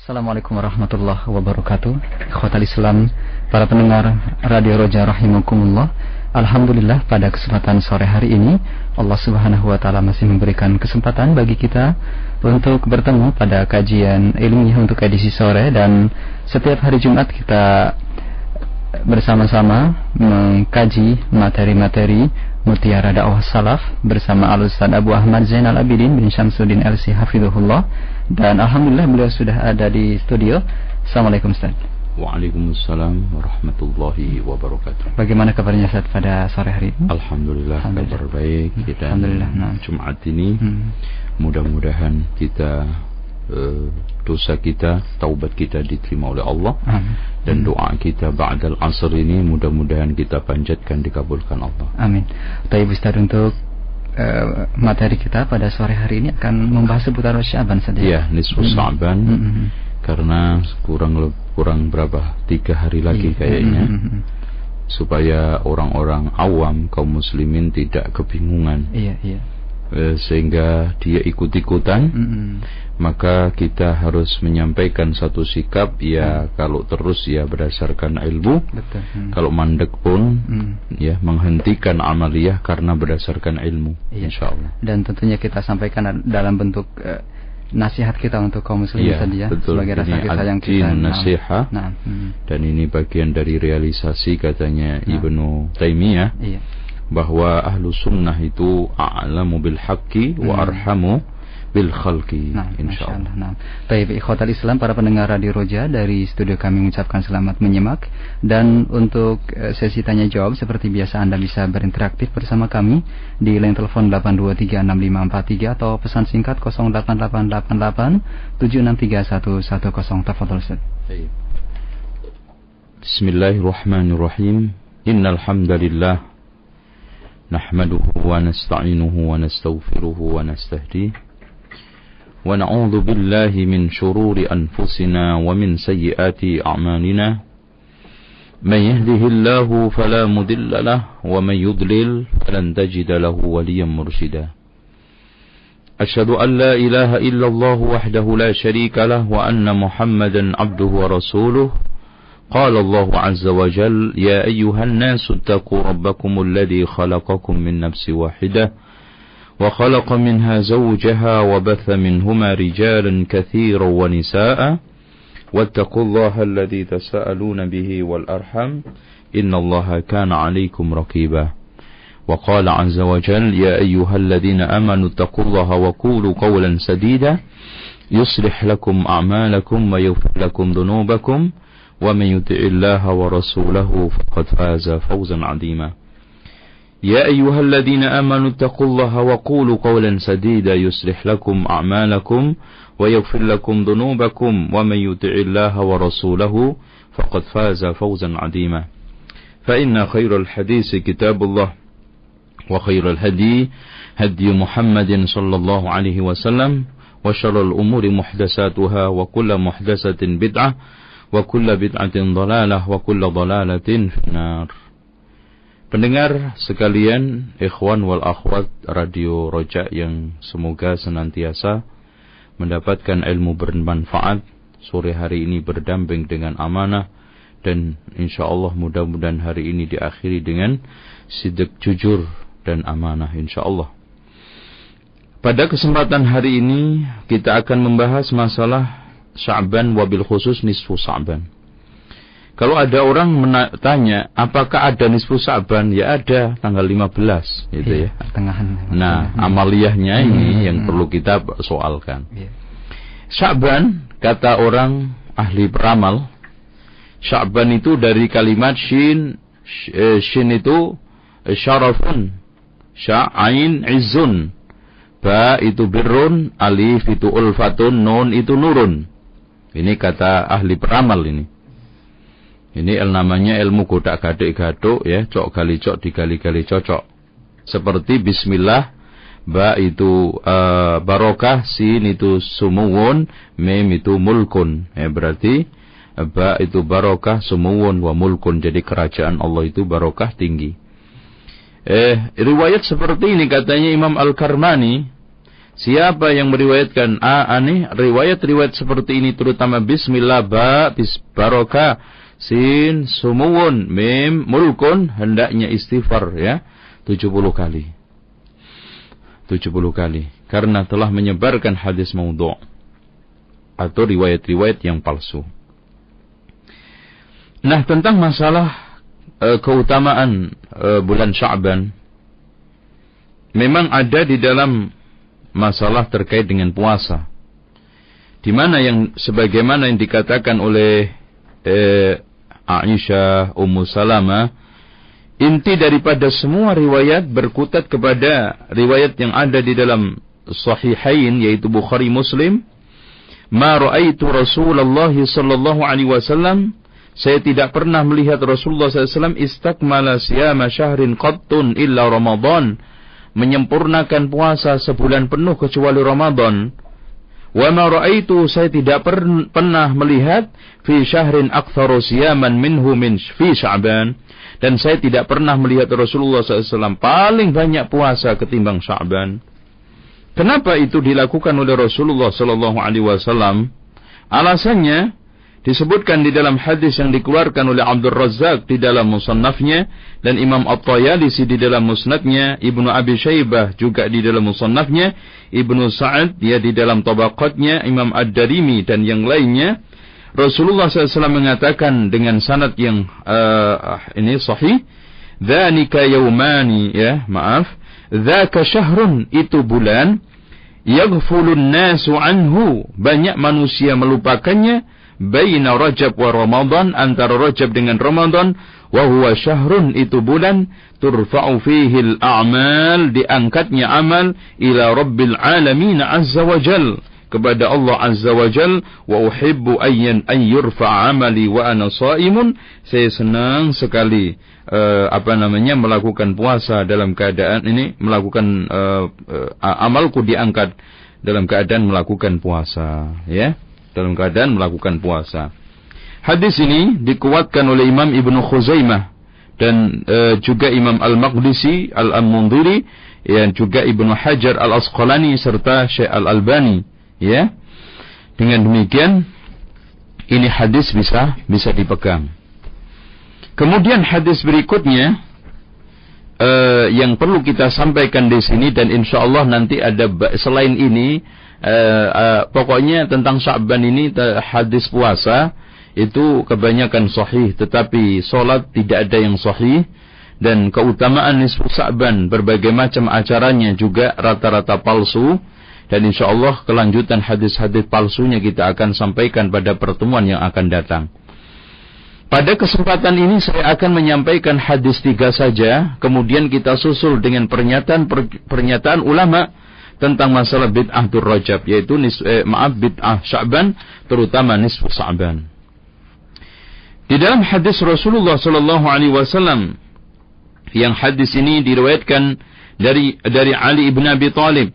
Assalamualaikum warahmatullahi wabarakatuh. Ikhwatal Islam, para pendengar Radio Roja rahimakumullah. Alhamdulillah, pada kesempatan sore hari ini Allah Subhanahu wa taala masih memberikan kesempatan bagi kita untuk bertemu pada kajian ilmiah untuk edisi sore, dan setiap hari Jumat kita bersama-sama mengkaji materi-materi Mutiara Dakwah Salaf bersama Al-Ustaz Abu Ahmad Zainal Abidin bin Syamsuddin LC Hafizahullah. Dan alhamdulillah beliau sudah ada di studio. Assalamualaikum Ustaz. Waalaikumsalam warahmatullahi wabarakatuh. Bagaimana kabarnya Ustaz pada sore hari ini? Alhamdulillah, kabar baik. Dan Jumat ini mudah-mudahan kita dosa kita, taubat kita diterima oleh Allah. Dan doa kita ba'dal asr ini mudah-mudahan kita panjatkan dikabulkan Allah. Amin. Baik Ustaz, untuk materi kita pada sore hari ini akan membahas seputar Sya'ban saja. Iya, nisfu Sya'ban. Karena kurang berapa? 3 hari lagi kayaknya. Supaya orang-orang awam kaum muslimin tidak kebingungan. Iya. Sehingga dia ikut-ikutan. Maka kita harus menyampaikan satu sikap, ya kalau terus ya berdasarkan ilmu. Betul. Kalau mandek pun ya menghentikan amaliyah karena berdasarkan ilmu. Iya. Insyaallah. Dan tentunya kita sampaikan dalam bentuk nasihat kita untuk kaum muslimin tadi ya, betul. Sebagai rasa sayang kita. Nasihat. Dan ini bagian dari realisasi katanya Ibnu Taimiyah. Iya. Bahwa ahlu sunnah itu a'lamu bil haqqi wa arhamu bil khalqi, insyaallah. Baik, ikhwatal Islam, para pendengar Radio Roja, dari studio kami mengucapkan selamat menyimak. Dan untuk sesi tanya jawab seperti biasa, Anda bisa berinteraktif bersama kami di line telepon 8236543 atau pesan singkat 08888 7631110. Tafadhol Ustaz. Bismillahirrahmanirrahim. Innal hamdalillah nahmaduhu wa nasta'inuhu wa nastaghfiruhu wa nastahdihi wa na'udzu billahi min shururi anfusina wa min sayyiati a'malina. Man yahdihillahu fala mudilla lahu wa man yudlil falan tajida lahu waliyyan murshida. Asyhadu an la ilaha illallah wahdahu la syarika lahu wa anna Muhammadan 'abduhu wa rasuluhu. قال الله عز وجل يا أيها الناس اتقوا ربكم الذي خلقكم من نفس واحدة وخلق منها زوجها وبث منهما رجالا كثيرا ونساء واتقوا الله الذي تساءلون به والأرحم إن الله كان عليكم رقيبا وقال عز وجل يا أيها الذين آمنوا اتقوا الله وقولوا قولا سديدا يصلح لكم أعمالكم ويغفر لكم ذنوبكم ومن يطع الله ورسوله فقد فاز فوزا عظيما يا أيها الذين آمنوا اتقوا الله وقولوا قولا سديدا يصلح لكم أعمالكم ويغفر لكم ذنوبكم ومن يطع الله ورسوله فقد فاز فوزا عظيما فإن خير الحديث كتاب الله وخير الهدي هدي محمد صلى الله عليه وسلم وشر الأمور محدثاتها وكل محدثة بدعة wa kullu bid'atin dhalalah wa kullu dhalalatin finnar. Pendengar sekalian, ikhwan wal akhwat Radio Roja yang semoga senantiasa mendapatkan ilmu bermanfaat, sore hari ini berdamping dengan amanah, dan insyaallah mudah-mudahan hari ini diakhiri dengan sidq, jujur dan amanah insyaallah. Pada kesempatan hari ini kita akan membahas masalah Sya'ban, wabil khusus nisfu Sya'ban. Kalau ada orang tanya, apakah ada nisfu Sya'ban? Ya ada, tanggal 15 gitu ya. Pertengahan. Nah, amaliyahnya ini yang perlu kita soalkan. Sya'ban, kata orang ahli peramal, Sya'ban itu dari kalimat shin itu syarafun, sya'ain izzun, ba itu birrun, alif itu ulfatun, nun itu nurun. Ini kata ahli peramal ini. Ini namanya ilmu godak-gadik gaduk ya, cok gali cok digali-gali cocok. Seperti bismillah, ba itu barokah, sin itu sumuwun, mim itu mulkun. Berarti ba itu barokah, sumuwun wa mulkun. Jadi kerajaan Allah itu barokah tinggi. Riwayat seperti ini katanya Imam Al-Karmani, Siapa yang meriwayatkan riwayat-riwayat seperti ini, terutama bismillah, ba, barokah, sin, sumuwun, mim, mulkun, hendaknya istighfar ya 70 kali. 70 kali. Karena telah menyebarkan hadis maudhu' atau riwayat-riwayat yang palsu. Nah, tentang masalah keutamaan bulan Sya'ban, memang ada di dalam masalah terkait dengan puasa, di mana yang sebagaimana yang dikatakan oleh Aisyah, Ummu Salamah, inti daripada semua riwayat berkutat kepada riwayat yang ada di dalam Sahihain, yaitu Bukhari Muslim. Ma ra'aitu Rasulullah sallallahu alaihi wasallam, saya tidak pernah melihat Rasulullah SAW istakmala siyama syahrin qattun illa Ramadan, menyempurnakan puasa sebulan penuh kecuali Ramadan. Wa ma ra'aitu, saya tidak pernah melihat fi syahrin aktsaru siyaman minhu min fi Sya'ban, dan saya tidak pernah melihat Rasulullah SAW paling banyak puasa ketimbang Sya'ban. Kenapa itu dilakukan oleh Rasulullah SAW? Alasannya disebutkan di dalam hadis yang dikeluarkan oleh Abdul Razzaq di dalam musannafnya, dan Imam At-Tayalisi di dalam musnadnya, Ibnu Abi Syaibah juga di dalam musannafnya, Ibnu Sa'ad dia di dalam tabaqatnya, Imam Ad-Darimi dan yang lainnya. Rasulullah SAW mengatakan dengan sanad yang ini sahih, "Dzanika yaumani," "Dzaka syahrun," itu bulan, "yaghfulun nasu anhu," banyak manusia melupakannya, "baina Rajab wa Ramadan," antara Rajab dengan Ramadan, "wa huwa syahrun," itu bulan, "turfa'u fihi al-a'mal," diangkatnya amal, "ila rabbil alamin azza wa jal," kepada Allah azza wa jal, "wa uhibbu an yurfa'a amali wa ana sha'imun," saya senang sekali melakukan puasa dalam keadaan ini, melakukan amalku diangkat dalam keadaan melakukan puasa, ya, dalam keadaan melakukan puasa. Hadis ini dikuatkan oleh Imam Ibnu Khuzaimah dan juga Imam Al-Maqdisi, Al-Mundhiri, yang juga Ibnu Hajar Al-Asqalani serta Syekh Al-Albani, ya. Dengan demikian ini hadis bisa dipegang. Kemudian hadis berikutnya yang perlu kita sampaikan di sini, dan insyaallah nanti ada selain ini, pokoknya tentang Sya'ban ini hadis puasa itu kebanyakan sahih, tetapi solat tidak ada yang sahih, dan keutamaan nisfu Sya'ban berbagai macam acaranya juga rata-rata palsu, dan insyaallah kelanjutan hadis-hadis palsunya kita akan sampaikan pada pertemuan yang akan datang. Pada kesempatan ini saya akan menyampaikan hadis 3 saja, kemudian kita susul dengan pernyataan ulama tentang masalah bid'ah Rajab, yaitu bid'ah Sya'ban, terutama nisfu Sya'ban. Di dalam hadis Rasulullah sallallahu alaihi wasallam, yang hadis ini diriwayatkan dari Ali ibn Abi Thalib,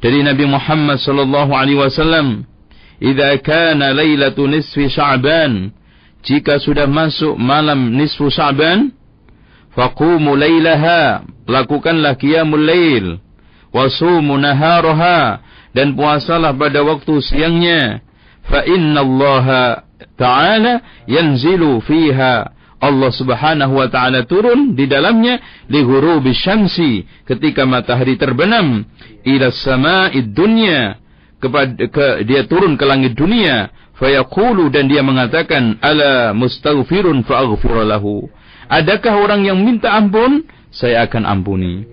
dari Nabi Muhammad sallallahu alaihi wasallam, "Idza kana lailatu nisfi Sya'ban," jika sudah masuk malam nisfu Sya'ban, "faqumu lailaha," lakukanlah qiyamul lail, "wasumu naharaha," dan puasalah pada waktu siangnya, "fa innallaha ta'ala yanzilu fiha," Allah Subhanahu wa ta'ala turun di dalamnya, "li ghurubi syamsi," ketika matahari terbenam, "ila sama'id dunya," dia turun ke langit dunia, fayaqulu, dan dia mengatakan, "ala mustaghfirun fa'aghfir lahu," adakah orang yang minta ampun, saya akan ampuni.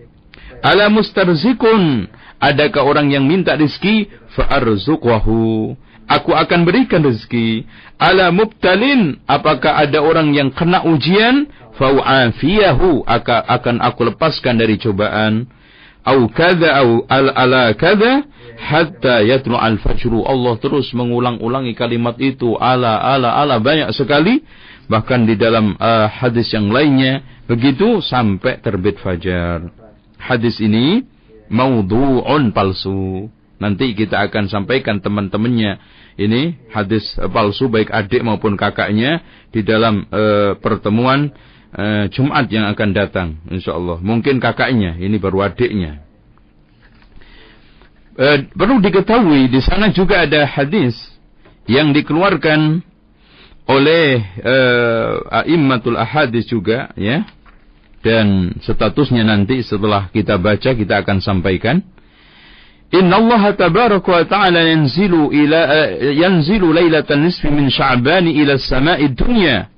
"Ala mustarzikun," adakah orang yang minta rezeki, fa'arzuqahu, aku akan berikan rezeki. "Ala mubtalin," apakah ada orang yang kena ujian, fa'u'afiyahu, akan aku lepaskan dari cobaan. "Au kadza au ala kadza hatta yatlu'al fajru," Allah terus mengulang-ulangi kalimat itu, ala banyak sekali, bahkan di dalam hadis yang lainnya begitu sampai terbit fajar. Hadis ini maudhu'un, palsu. Nanti kita akan sampaikan teman-temannya ini hadis palsu, baik adik maupun kakaknya, di dalam pertemuan Jumat yang akan datang insyaallah. Mungkin kakaknya, ini baru adiknya. perlu diketahui di sana juga ada hadis yang dikeluarkan oleh a'immatul ahadits juga, ya. Dan statusnya nanti setelah kita baca kita akan sampaikan. Innallaha tabaraka wa ta'ala yanzilu lailatan nisfi min Sya'ban ila as-sama'i dunya.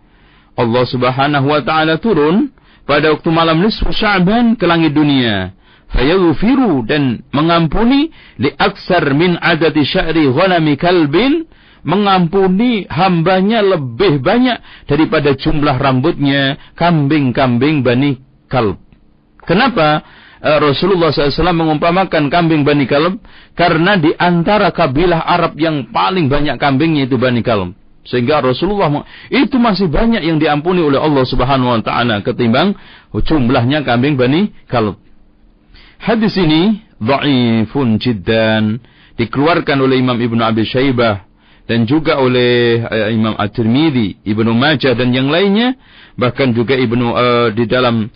Allah Subhanahu wa ta'ala turun pada waktu malam nisfu Sya'ban ke langit dunia. Fayaghfiru, dan mengampuni li aksar min adadi sya'ri ghanami kalbin, mengampuni hambanya lebih banyak daripada jumlah rambutnya kambing-kambing Bani Kalb. Kenapa Rasulullah SAW mengumpamakan kambing Bani Kalb? Karena di antara kabilah Arab yang paling banyak kambingnya itu Bani Kalb. Sehingga Rasulullah itu masih banyak yang diampuni oleh Allah Subhanahu wa ta'ala ketimbang jumlahnya kambing Bani Kalb. Hadis ini dhaifun jiddan, dikeluarkan oleh Imam Ibnu Abi Syaibah dan juga oleh Imam At-Tirmidzi, Ibnu Majah dan yang lainnya, bahkan juga di dalam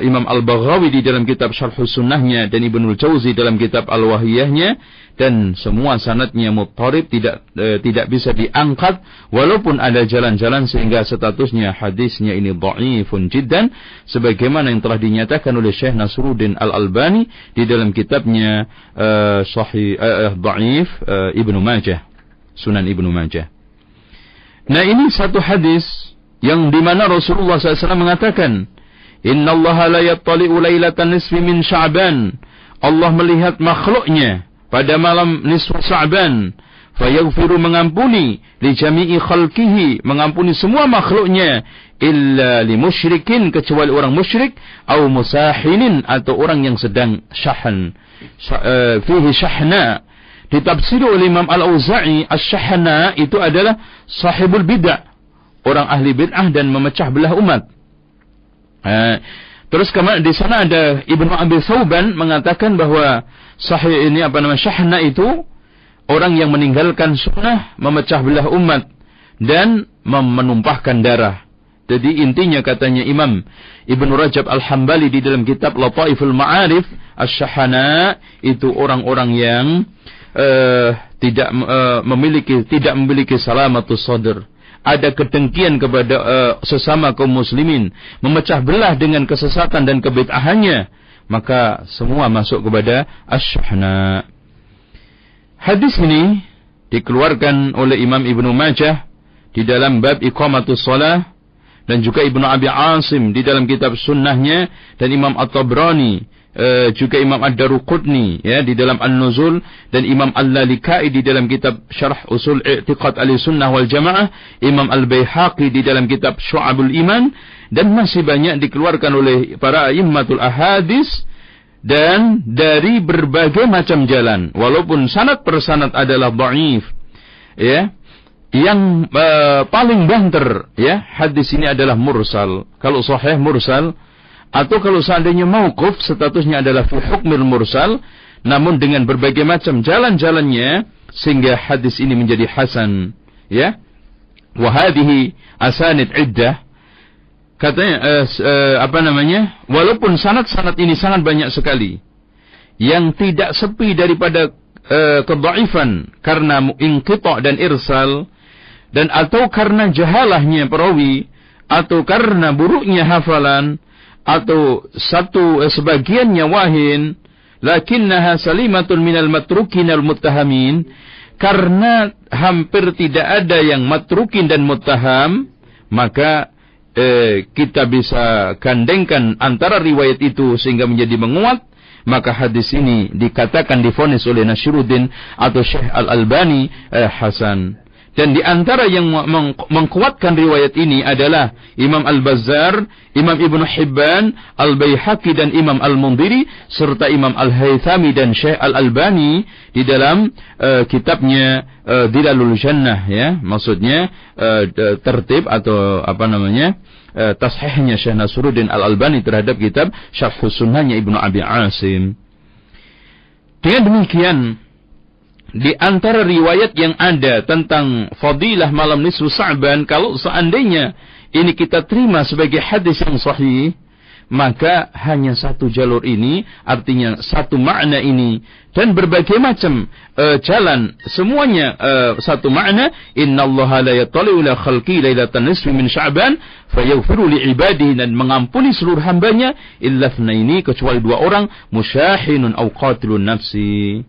Imam Al-Baghawi di dalam kitab Syarh Sunnahnya dan Ibnul Jauzi dalam kitab Al-Wahiyahnya, dan semua sanadnya muttarib, tidak bisa diangkat walaupun ada jalan-jalan, sehingga statusnya hadisnya ini dhaifun jiddan, sebagaimana yang telah dinyatakan oleh Syekh Nasruddin Al-Albani di dalam kitabnya Sahih Dhaif Ibnu Majah, Sunan Ibnu Majah. Nah, ini satu hadis yang dimana Rasulullah SAW mengatakan, Innallaha la yattali'u lailatan nisfi min Sya'ban. Allah melihat makhluknya pada malam nisfu Sya'ban. Fayaghfiru, mengampuni, li jami'i khalqihi, mengampuni semua makhluknya, illa li musyrikin, kecuali orang musyrik, au musahinin, atau orang yang sedang syahn. Fihi syahna. Ditafsir oleh Imam Al-Auza'i, asy-syahna itu adalah sahibul bid'ah, orang ahli bid'ah dan memecah belah umat. Terus di sana ada Ibnu Abi Thawban mengatakan bahwa sahih ini syahna itu orang yang meninggalkan sunnah, memecah belah umat dan menumpahkan darah. Jadi intinya katanya Imam Ibnu Rajab Al-Hambali di dalam kitab Lataiful Ma'arif, asy-syahana itu orang-orang yang tidak memiliki salamatus sadr. Ada kedengkian kepada sesama kaum muslimin, memecah belah dengan kesesatan dan kebid'ahannya, maka semua masuk kepada asy-syahna. Hadis ini dikeluarkan oleh Imam Ibnu Majah di dalam bab iqamatus shalah, dan juga Ibnu Abi Asim di dalam kitab sunnahnya, dan Imam At-Tabrani, juga Imam Ad-Daruqutni ya di dalam An-Nuzul, dan Imam Al-Lalikai di dalam kitab Syarh Usul I'tiqad Ahlussunnah wal Jamaah, Imam Al-Baihaqi di dalam kitab Syu'abul Iman, dan masih banyak dikeluarkan oleh para a'immatul ahadits dan dari berbagai macam jalan, walaupun sanad per sanad adalah dhaif, ya. Yang paling banter ya hadis ini adalah mursal. Kalau sahih mursal, atau kalau seandainya mauquf, statusnya adalah fi hukmil mursal, namun dengan berbagai macam jalan-jalannya sehingga hadis ini menjadi hasan, ya. Wa hadhihi asanid iddah, katanya walaupun sanad-sanad ini sangat banyak sekali yang tidak sepi daripada kedhaifan karena inqita' dan irsal, dan atau karena jahalahnya perawi, atau karena buruknya hafalan, atau sebagiannya wahin, lakinnaha salimatun minal matrukin al muttahamin, karena hampir tidak ada yang matrukin dan muttaham, maka kita bisa gandengkan antara riwayat itu sehingga menjadi menguat. Maka hadis ini dikatakan divonis oleh Nasruddin atau Syekh Al-Albani hasan. Dan di antara yang mengkuatkan riwayat ini adalah Imam Al-Bazzar, Imam Ibnu Hibban, Al-Baihaqi dan Imam Al-Mundhiri, serta Imam Al-Haythami dan Syekh Al-Albani di dalam kitabnya Dhilalul Jannah, ya. Maksudnya tertib atau tashihnya Syekh Nasruddin Al-Albani terhadap kitab Syarh Sunnahnya Ibnu Abi Asim. Dengan demikian, di antara riwayat yang ada tentang fadilah malam nisfu Sya'ban, kalau seandainya ini kita terima sebagai hadis yang sahih, maka hanya satu jalur ini, artinya satu makna ini, dan berbagai macam jalan, semuanya satu makna. Innallaha la yattali'u ila khalqi lailatan nisfi min Sya'ban fayaghfiru li ibadihi, dan mengampuni seluruh hambanya illa tsnaini, kecuali 2 orang, musyahinun aw qatilun nafsi.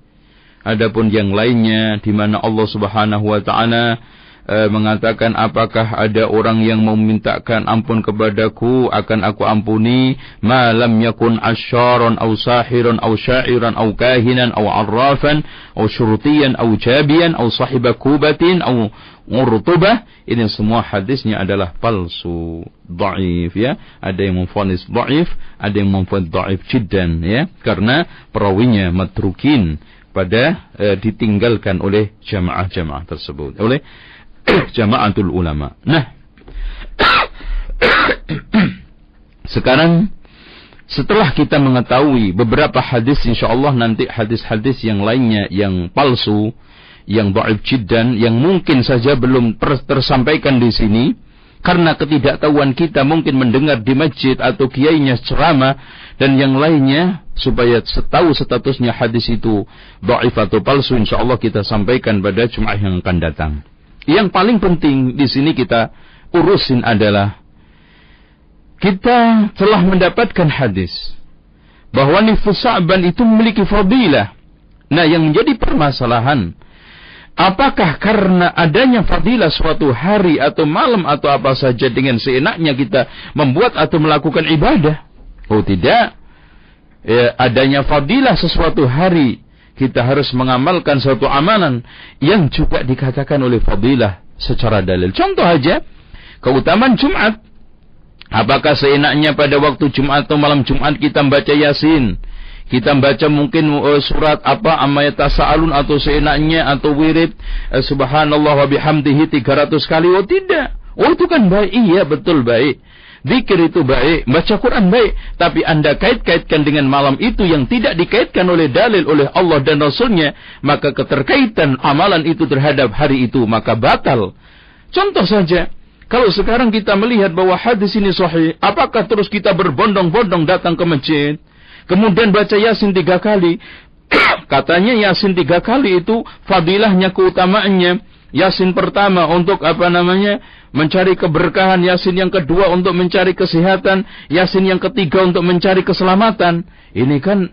Adapun yang lainnya di mana Allah Subhanahu wa taala mengatakan, apakah ada orang yang memintakan ampun kepadaku akan aku ampuni, ma lam yakun asyaron aw sahiron aw syairan aw kahinan aw arrafan aw syurutiyan aw jabiyan aw sahiba kubatin aw urtubah. Ini semua hadisnya adalah palsu, dhaif, ya. Ada yang memvonis dhaif, ada yang memvonis dhaif jiddan, ya, karena perawinya matrukin, pada ditinggalkan oleh jamaah-jamaah tersebut, oleh jamaatul ulama. Nah, sekarang setelah kita mengetahui beberapa hadis, insyaallah nanti hadis-hadis yang lainnya yang palsu, yang dhaif jiddan, yang mungkin saja belum tersampaikan di sini karena ketidaktahuan kita, mungkin mendengar di masjid atau kiainya ceramah dan yang lainnya, supaya tahu statusnya hadis itu dhaif atau palsu, insyaallah kita sampaikan pada Jumat yang akan datang. Yang paling penting di sini kita urusin adalah kita telah mendapatkan hadis bahwa nisfu Sya'ban itu memiliki fadilah. Nah, yang menjadi permasalahan, apakah karena adanya fadilah suatu hari atau malam atau apa saja dengan seenaknya kita membuat atau melakukan ibadah? Oh tidak. Adanya fadilah sesuatu hari, kita harus mengamalkan suatu amalan yang juga dikatakan oleh fadilah secara dalil. Contoh aja, keutamaan Jumat. Apakah seenaknya pada waktu Jumat atau malam Jumat kita membaca Yasin? Kita baca mungkin surat apa, amma yatasaalun, atau seenaknya, atau wirid subhanallah wa bihamdihi 300 kali? Oh tidak. Oh itu kan baik. Iya betul baik. Zikir itu baik, baca Quran baik, tapi Anda kait-kaitkan dengan malam itu yang tidak dikaitkan oleh dalil oleh Allah dan Rasulnya, maka keterkaitan amalan itu terhadap hari itu maka batal. Contoh saja, kalau sekarang kita melihat bahwa hadis ini sahih, apakah terus kita berbondong-bondong datang ke masjid, kemudian baca Yasin 3 kali? Katanya Yasin 3 kali itu fadilahnya, keutamaannya. Yasin pertama untuk mencari keberkahan, Yasin yang kedua untuk mencari kesehatan, Yasin yang ketiga untuk mencari keselamatan. Ini kan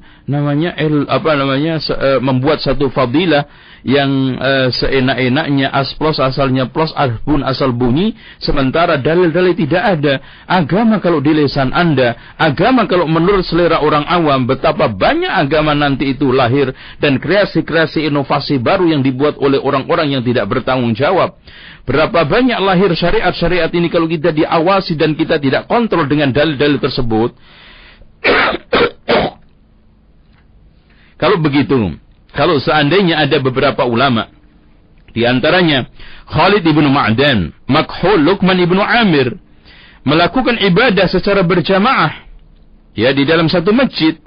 membuat satu fadilah yang seenak-enaknya, asplos asalnya plos, arbun asal bunyi, sementara dalil-dalil tidak ada. Agama kalau di lisan Anda, agama kalau menurut selera orang awam, betapa banyak agama nanti itu lahir dan kreasi-kreasi inovasi baru yang dibuat oleh orang-orang yang tidak bertanggung jawab. Berapa banyak lahir syariat-syariat ini kalau kita diawasi dan kita tidak kontrol dengan dalil-dalil tersebut. Kalau begitu, kalau seandainya ada beberapa ulama, di antaranya Khalid ibnu Ma'dan, Makhul, Luqman ibnu Amir, melakukan ibadah secara berjamaah, ya, di dalam satu masjid,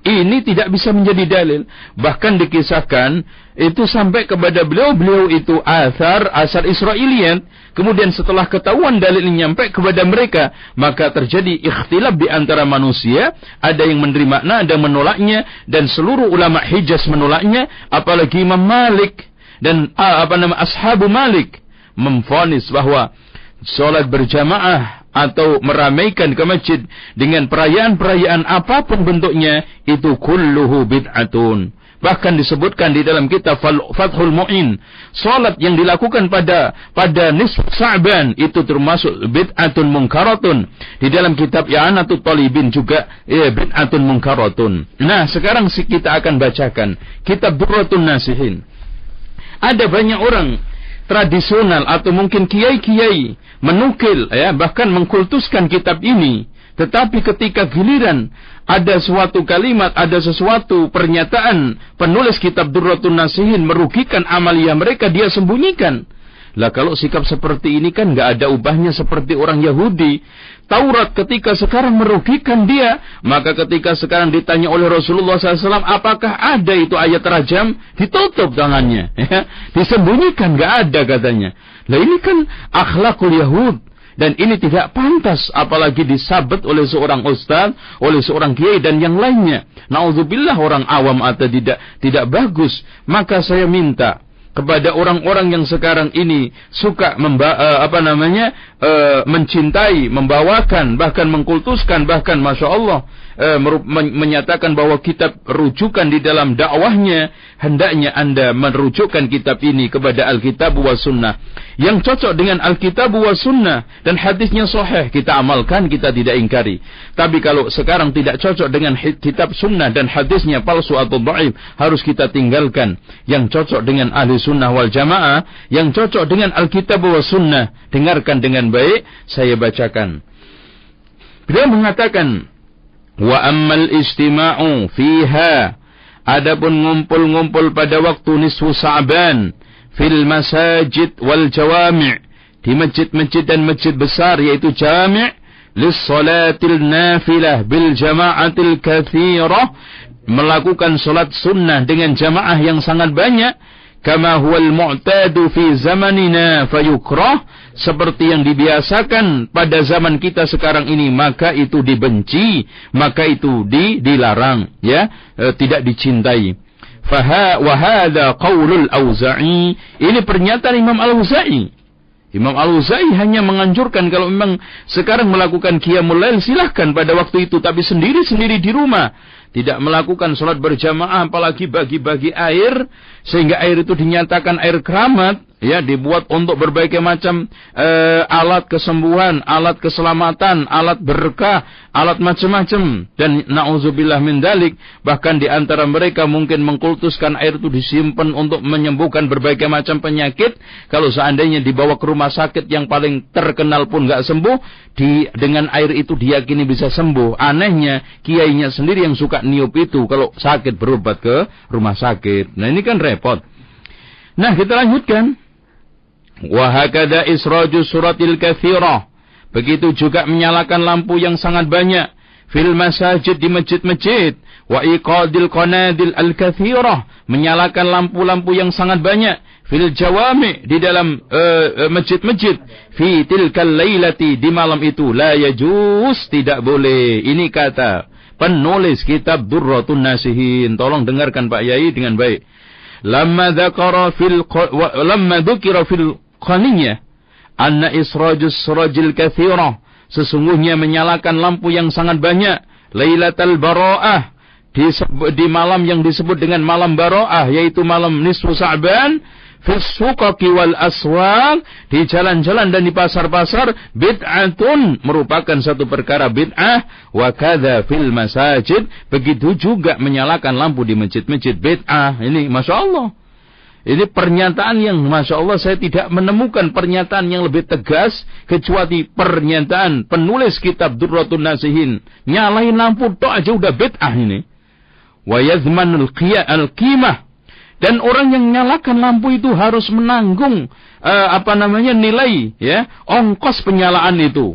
ini tidak bisa menjadi dalil. Bahkan dikisahkan itu sampai kepada beliau itu asar Israiliyat. Kemudian setelah ketahuan dalil ini nyampai kepada mereka, maka terjadi ikhtilaf di antara manusia. Ada yang menerima, ada yang menolaknya, dan seluruh ulama Hijaz menolaknya. Apalagi Imam Malik dan ashabu Malik memvonis bahwa salat berjamaah atau meramaikan ke masjid dengan perayaan-perayaan apapun bentuknya, itu kulluhu bid'atun. Bahkan disebutkan di dalam kitab Fathul Mu'in, salat yang dilakukan pada nisfu Sya'ban itu termasuk bid'atun munkaratun. Di dalam kitab I'anatul Talibin juga bid'atun munkaratun. Nah, sekarang kita akan bacakan kitab Durratun Nasihin. Ada banyak orang tradisional atau mungkin kiai-kiai menukil, ya, bahkan mengkultuskan kitab ini. Tetapi ketika giliran ada suatu kalimat, ada sesuatu pernyataan penulis kitab Durratun Nasihin merugikan amalia mereka, dia sembunyikan. Lah kalau sikap seperti ini kan nggak ada ubahnya seperti orang Yahudi. Taurat ketika sekarang merugikan dia, maka ketika sekarang ditanya oleh Rasulullah SAW, apakah ada itu ayat rajam, ditutup tangannya, ya? Disembunyikan, nggak ada katanya. Lah ini kan akhlakul Yahud. Dan ini tidak pantas apalagi disabet oleh seorang ustaz, oleh seorang kiai dan yang lainnya. Nauzubillah, orang awam atau tidak bagus. Maka saya minta kepada orang-orang yang sekarang ini suka mencintai, membawakan, bahkan mengkultuskan, bahkan Masya Allah menyatakan bahwa kitab rujukan di dalam dakwahnya, hendaknya Anda merujukkan kitab ini kepada Alkitab wa Sunnah yang cocok dengan Alkitab wa Sunnah dan hadisnya sahih, kita amalkan, kita tidak ingkari. Tapi kalau sekarang tidak cocok dengan kitab Sunnah dan hadisnya palsu atau dhaif, harus kita tinggalkan. Yang cocok dengan ahli Sunnah wal Jamaah, yang cocok dengan Alkitab wa Sunnah, dengarkan dengan baik, saya bacakan. Beliau mengatakan, wa ammal istima'u fiha, adapun ngumpul-ngumpul pada waktu nisfu Sa'ban fil masajid wal jawami', di masjid-masjid dan masjid besar yaitu jami', lis salatil nafilah bil jama'atil katsirah, melakukan salat sunnah dengan jamaah yang sangat banyak, kama huwal mu'tadu fi zamanina fayukrah, seperti yang dibiasakan pada zaman kita sekarang ini, maka itu dibenci, maka itu dilarang, ya, tidak dicintai. Wa hadza qaulul Auza'i, ini pernyataan Imam Al-Auza'i. Imam Al-Auza'i hanya menganjurkan kalau memang sekarang melakukan qiyamul lail silahkan pada waktu itu, tapi sendiri-sendiri di rumah. Tidak melakukan sholat berjamaah, apalagi bagi-bagi air, sehingga air itu dinyatakan air keramat, ya, dibuat untuk berbagai macam alat kesembuhan, alat keselamatan, alat berkah, alat macam-macam. Dan na'udzubillah min dalik, bahkan di antara mereka mungkin mengkultuskan air itu disimpan untuk menyembuhkan berbagai macam penyakit. Kalau seandainya dibawa ke rumah sakit yang paling terkenal pun nggak sembuh, dengan air itu diyakini bisa sembuh. Anehnya, kiainya sendiri yang suka niup itu kalau sakit, berobat ke rumah sakit. Nah, ini kan repot. Nah, kita lanjutkan. Wa hakada israju suratil katsirah, begitu juga menyalakan lampu yang sangat banyak fil masajid, di masjid-masjid, wa iqadil qanadil al katsirah, menyalakan lampu-lampu yang sangat banyak fil jawami', di dalam masjid-masjid, fi tilkal lailati, di malam itu, la yajuz, tidak boleh. Ini kata penulis kitab Durratun Nasihin. Tolong dengarkan Pak Yai dengan baik. Lamma dzukira fil qaniyah anna israjus surajil katsirah, sesungguhnya menyalakan lampu yang sangat banyak, lailatul bara'ah, di malam yang disebut dengan malam bara'ah, yaitu malam nisfu Sa'ban, fis suqaqi wal aswaq, di jalan-jalan dan di pasar-pasar, bid'atun, merupakan satu perkara bid'ah, wa kadza fil masajid, begitu juga menyalakan lampu di masjid-masjid, bid'ah. Ini Masya Allah, ini pernyataan yang Masya Allah, saya tidak menemukan pernyataan yang lebih tegas kecuali pernyataan penulis kitab Durratun Nasihin. Nyalain lampu tok aja udah bid'ah ini. Wa yazmanul qimah, dan orang yang nyalakan lampu itu harus menanggung nilai, ya, ongkos penyalaan itu.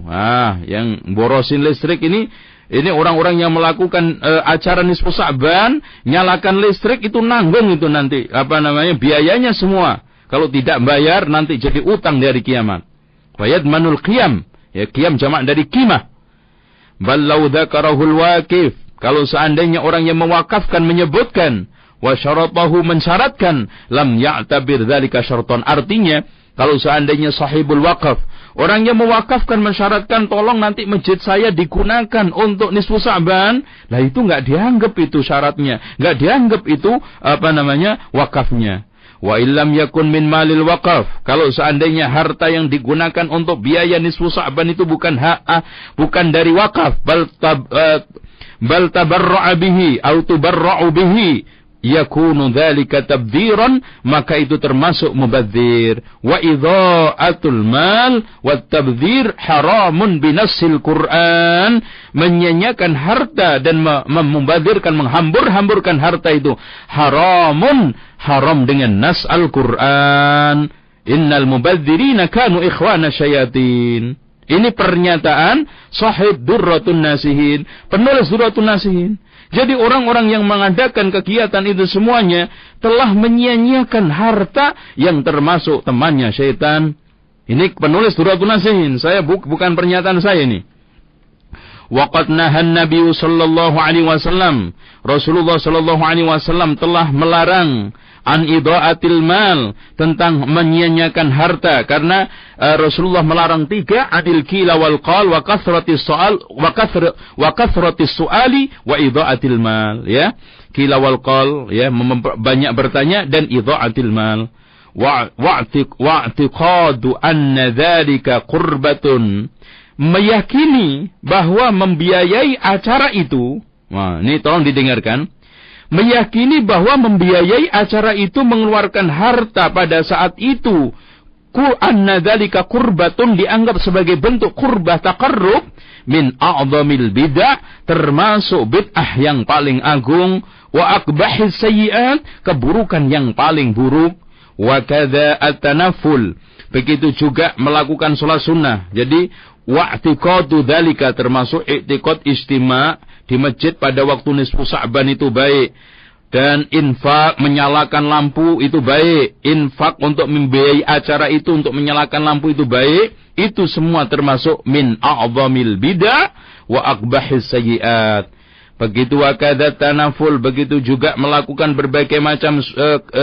Yang borosin listrik ini orang-orang yang melakukan acara nisfu Sa'ban, nyalakan listrik itu nanggung itu nanti biayanya semua. Kalau tidak bayar nanti jadi utang dari kiamat. Wa yadmanul qiyam, ya, qiyam jamak dari qimah. Bal law dzakarahul waqif, kalau seandainya orang yang mewakafkan menyebutkan, wa syaratahu, mensyaratkan, lam ya'tabir dzalika syartan, artinya kalau seandainya sahibul wakaf, orang yang mewakafkan mensyaratkan, tolong nanti masjid saya digunakan untuk nisfu Sa'ban, lah itu nggak dianggap itu syaratnya, nggak dianggap itu wakafnya. Wa illam yakun min malil wakaf, kalau seandainya harta yang digunakan untuk biaya nisfu Sa'ban itu bukan dari wakaf, bal tabarra'a bihi atau tubarra'u bihi, yakunu dzalika tabdziran, maka itu termasuk mubadzir. Wa idha'atul mal wat tabdzir haramun binassil Quran, menyanyiakan harta dan membadzirkan, menghambur-hamburkan harta itu haram dengan nas Al-Quran. Innal mubadzirina kanu ikhwana syayatin. Ini pernyataan sahib Durratun Nasihin, penulis Durratun Nasihin. Jadi orang-orang yang mengadakan kegiatan itu semuanya telah menyia-nyiakan harta yang termasuk temannya syaitan. Ini penulis Durratun Nasihin. Saya bukan pernyataan saya ini. Waqad nahan Nabi sallallahu alaihi wasallam. Rasulullah sallallahu alaihi wasallam telah melarang an idha'atil mal, tentang menyia-nyiakan harta, karena Rasulullah melarang 3, adil qila wal qal wa kathratis su'al wa kathratis su'ali wa idha'atil mal, ya. Qila wal qal, ya, banyak bertanya, dan idha'atil mal. Wa'tiqadu anna dzalika qurbatun, meyakini bahwa membiayai acara itu, nah, ini tolong didengarkan, meyakini bahwa membiayai acara itu mengeluarkan harta pada saat itu, anna dzalika qurbatun, dianggap sebagai bentuk qurbah taqarrub, min a'dhamil bid'ah, termasuk bid'ah yang paling agung, wa akbahis sayyi'at, keburukan yang paling buruk, wa kadza at-tanafful, begitu juga melakukan salat sunnah. Jadi wa'tiqadu dzalika, termasuk i'tiqad istima' di masjid pada waktu nisfu Sa'ban itu baik, dan infak menyalakan lampu itu baik, infak untuk membiayai acara itu, untuk menyalakan lampu itu baik, itu semua termasuk min a'dhamil bid'ah wa akbahis sayyi'at. Begitu wakadha tanaful, begitu juga melakukan berbagai macam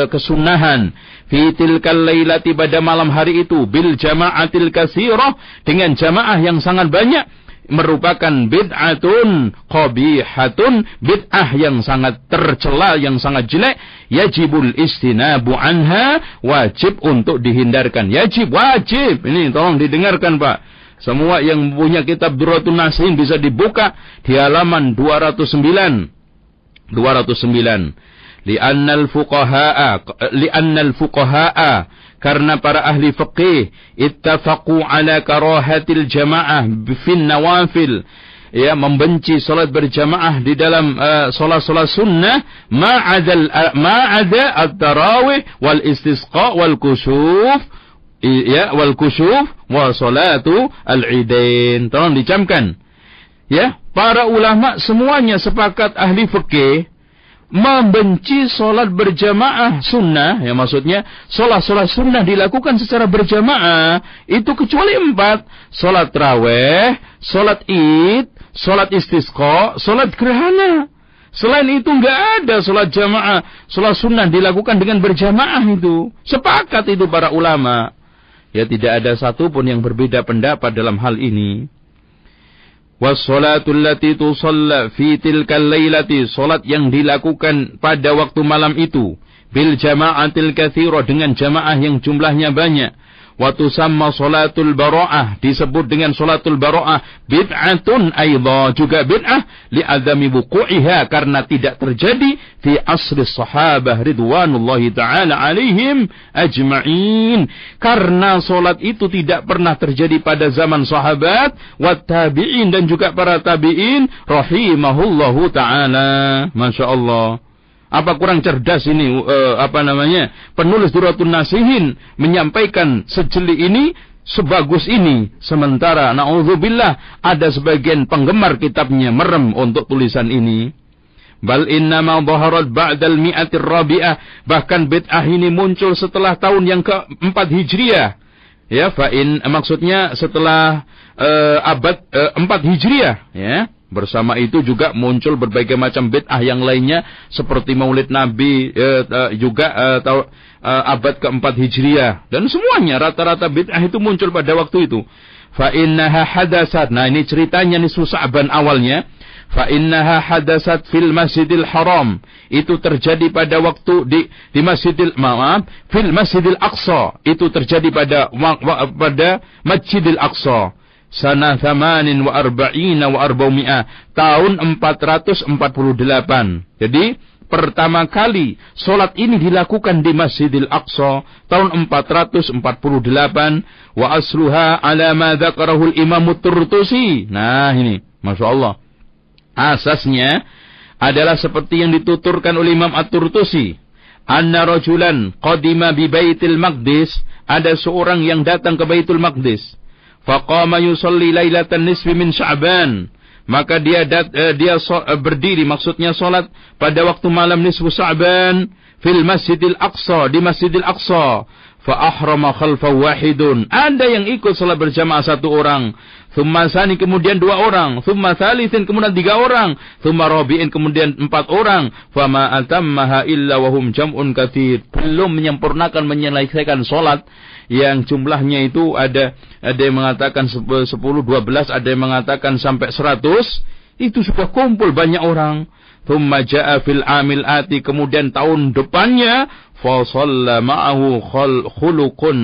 kesunahan fi tilkal lailati, pada malam hari itu, bil jama'atil katsirah, dengan jamaah yang sangat banyak, merupakan bid'atun qabihatun, bid'ah yang sangat tercela, yang sangat jelek, yajibul istinabu anha, wajib untuk dihindarkan, wajib. Ini tolong didengarkan, Pak. Semua yang punya kitab Durratun Nasihin bisa dibuka di halaman 209. Li'annal fuqaha'a, karena para ahli fiqih ittafaqu ala karahatil jama'ah fin nawafil, ya, membenci salat berjamaah di dalam salat-salat sunnah, ma'ada at-tarawih wal istisqa wal kusuf, ya, wal kusuf wa salatu al-idain. Tolong dicamkan, ya, para ulama semuanya sepakat, ahli fikih, membenci solat berjamaah sunnah, ya, maksudnya solat sunnah dilakukan secara berjamaah itu kecuali 4: solat tarawih, solat id, solat istisqa, solat gerhana. Selain itu enggak ada solat jamaah, solat sunnah dilakukan dengan berjamaah itu. Sepakat itu para ulama. Ya, tidak ada satupun yang berbeda pendapat dalam hal ini. Was-salatul lati tusalla fi tilkal lailati, salat yang dilakukan pada waktu malam itu, bil jama'atil katsira, dengan jamaah yang jumlahnya banyak. Wa tusamma salatul bara'ah, disebut dengan salatul bara'ah, bid'atun aidha, juga bid'ah, li'adzami wuqu'iha, karena tidak terjadi fi asri sahabah ridwanullahi ta'ala alaihim ajma'in, karena salat itu tidak pernah terjadi pada zaman sahabat, wat tabi'in, dan juga para tabi'in rahimahullahu ta'ala. Masya Allah. Apa kurang cerdas ini penulis Durratun Nasihin menyampaikan sejeli ini, sebagus ini, sementara na'udzubillah ada sebagian penggemar kitabnya merem untuk tulisan ini. Bal innama dhaharat ba'dal mi'atir rabi'ah, bahkan bid'ah ini muncul setelah tahun yang ke-4 Hijriah. Ya, maksudnya setelah abad 4 Hijriah, ya. Bersama itu juga muncul berbagai macam bid'ah yang lainnya, seperti Maulid Nabi, abad ke-4 Hijriah. Dan semuanya rata-rata bid'ah itu muncul pada waktu itu. Fa innaha hadasat. Nah, ini ceritanya nih Sa'ban awalnya. Fa innaha hadasat fil Masjidil Haram. Itu terjadi pada waktu di fil Masjidil Aqsa. Itu terjadi pada Masjidil Aqsa. Sana 48 wa 400, tahun 448. Jadi pertama kali solat ini dilakukan di Masjidil Aqsa tahun 448. Wa asluha ala ma dzakarahu al-Imam at-Turtusi. Nah, ini Masya Allah, asasnya adalah seperti yang dituturkan oleh Imam at-Turtusi. Anna rajulan qadima bi Baitul Maqdis, ada seorang yang datang ke Baitul Maqdis. Faqama yusalli lailatan nisfi min Sya'ban, maka dia berdiri, maksudnya salat pada waktu malam nisfu Sya'ban, fil Masjidil Aqsa, di Masjidil Aqsa. fa ahrama khalfahu wahidun. Ada yang ikut salat berjamaah 1 orang. Thumma sani kemudian 2 orang. Thumma thalithin kemudian 3 orang. Thumma rabi'in kemudian 4 orang. Fama atammaha illa wahum jam'un katsir. Belum menyempurnakan menyelesaikan salat yang jumlahnya itu ada yang mengatakan 10, 12, ada yang mengatakan sampai 100. Itu sudah kumpul banyak orang. Thumma ja'a fil amil ati, kemudian tahun depannya fa shalla ma'ahu khalqun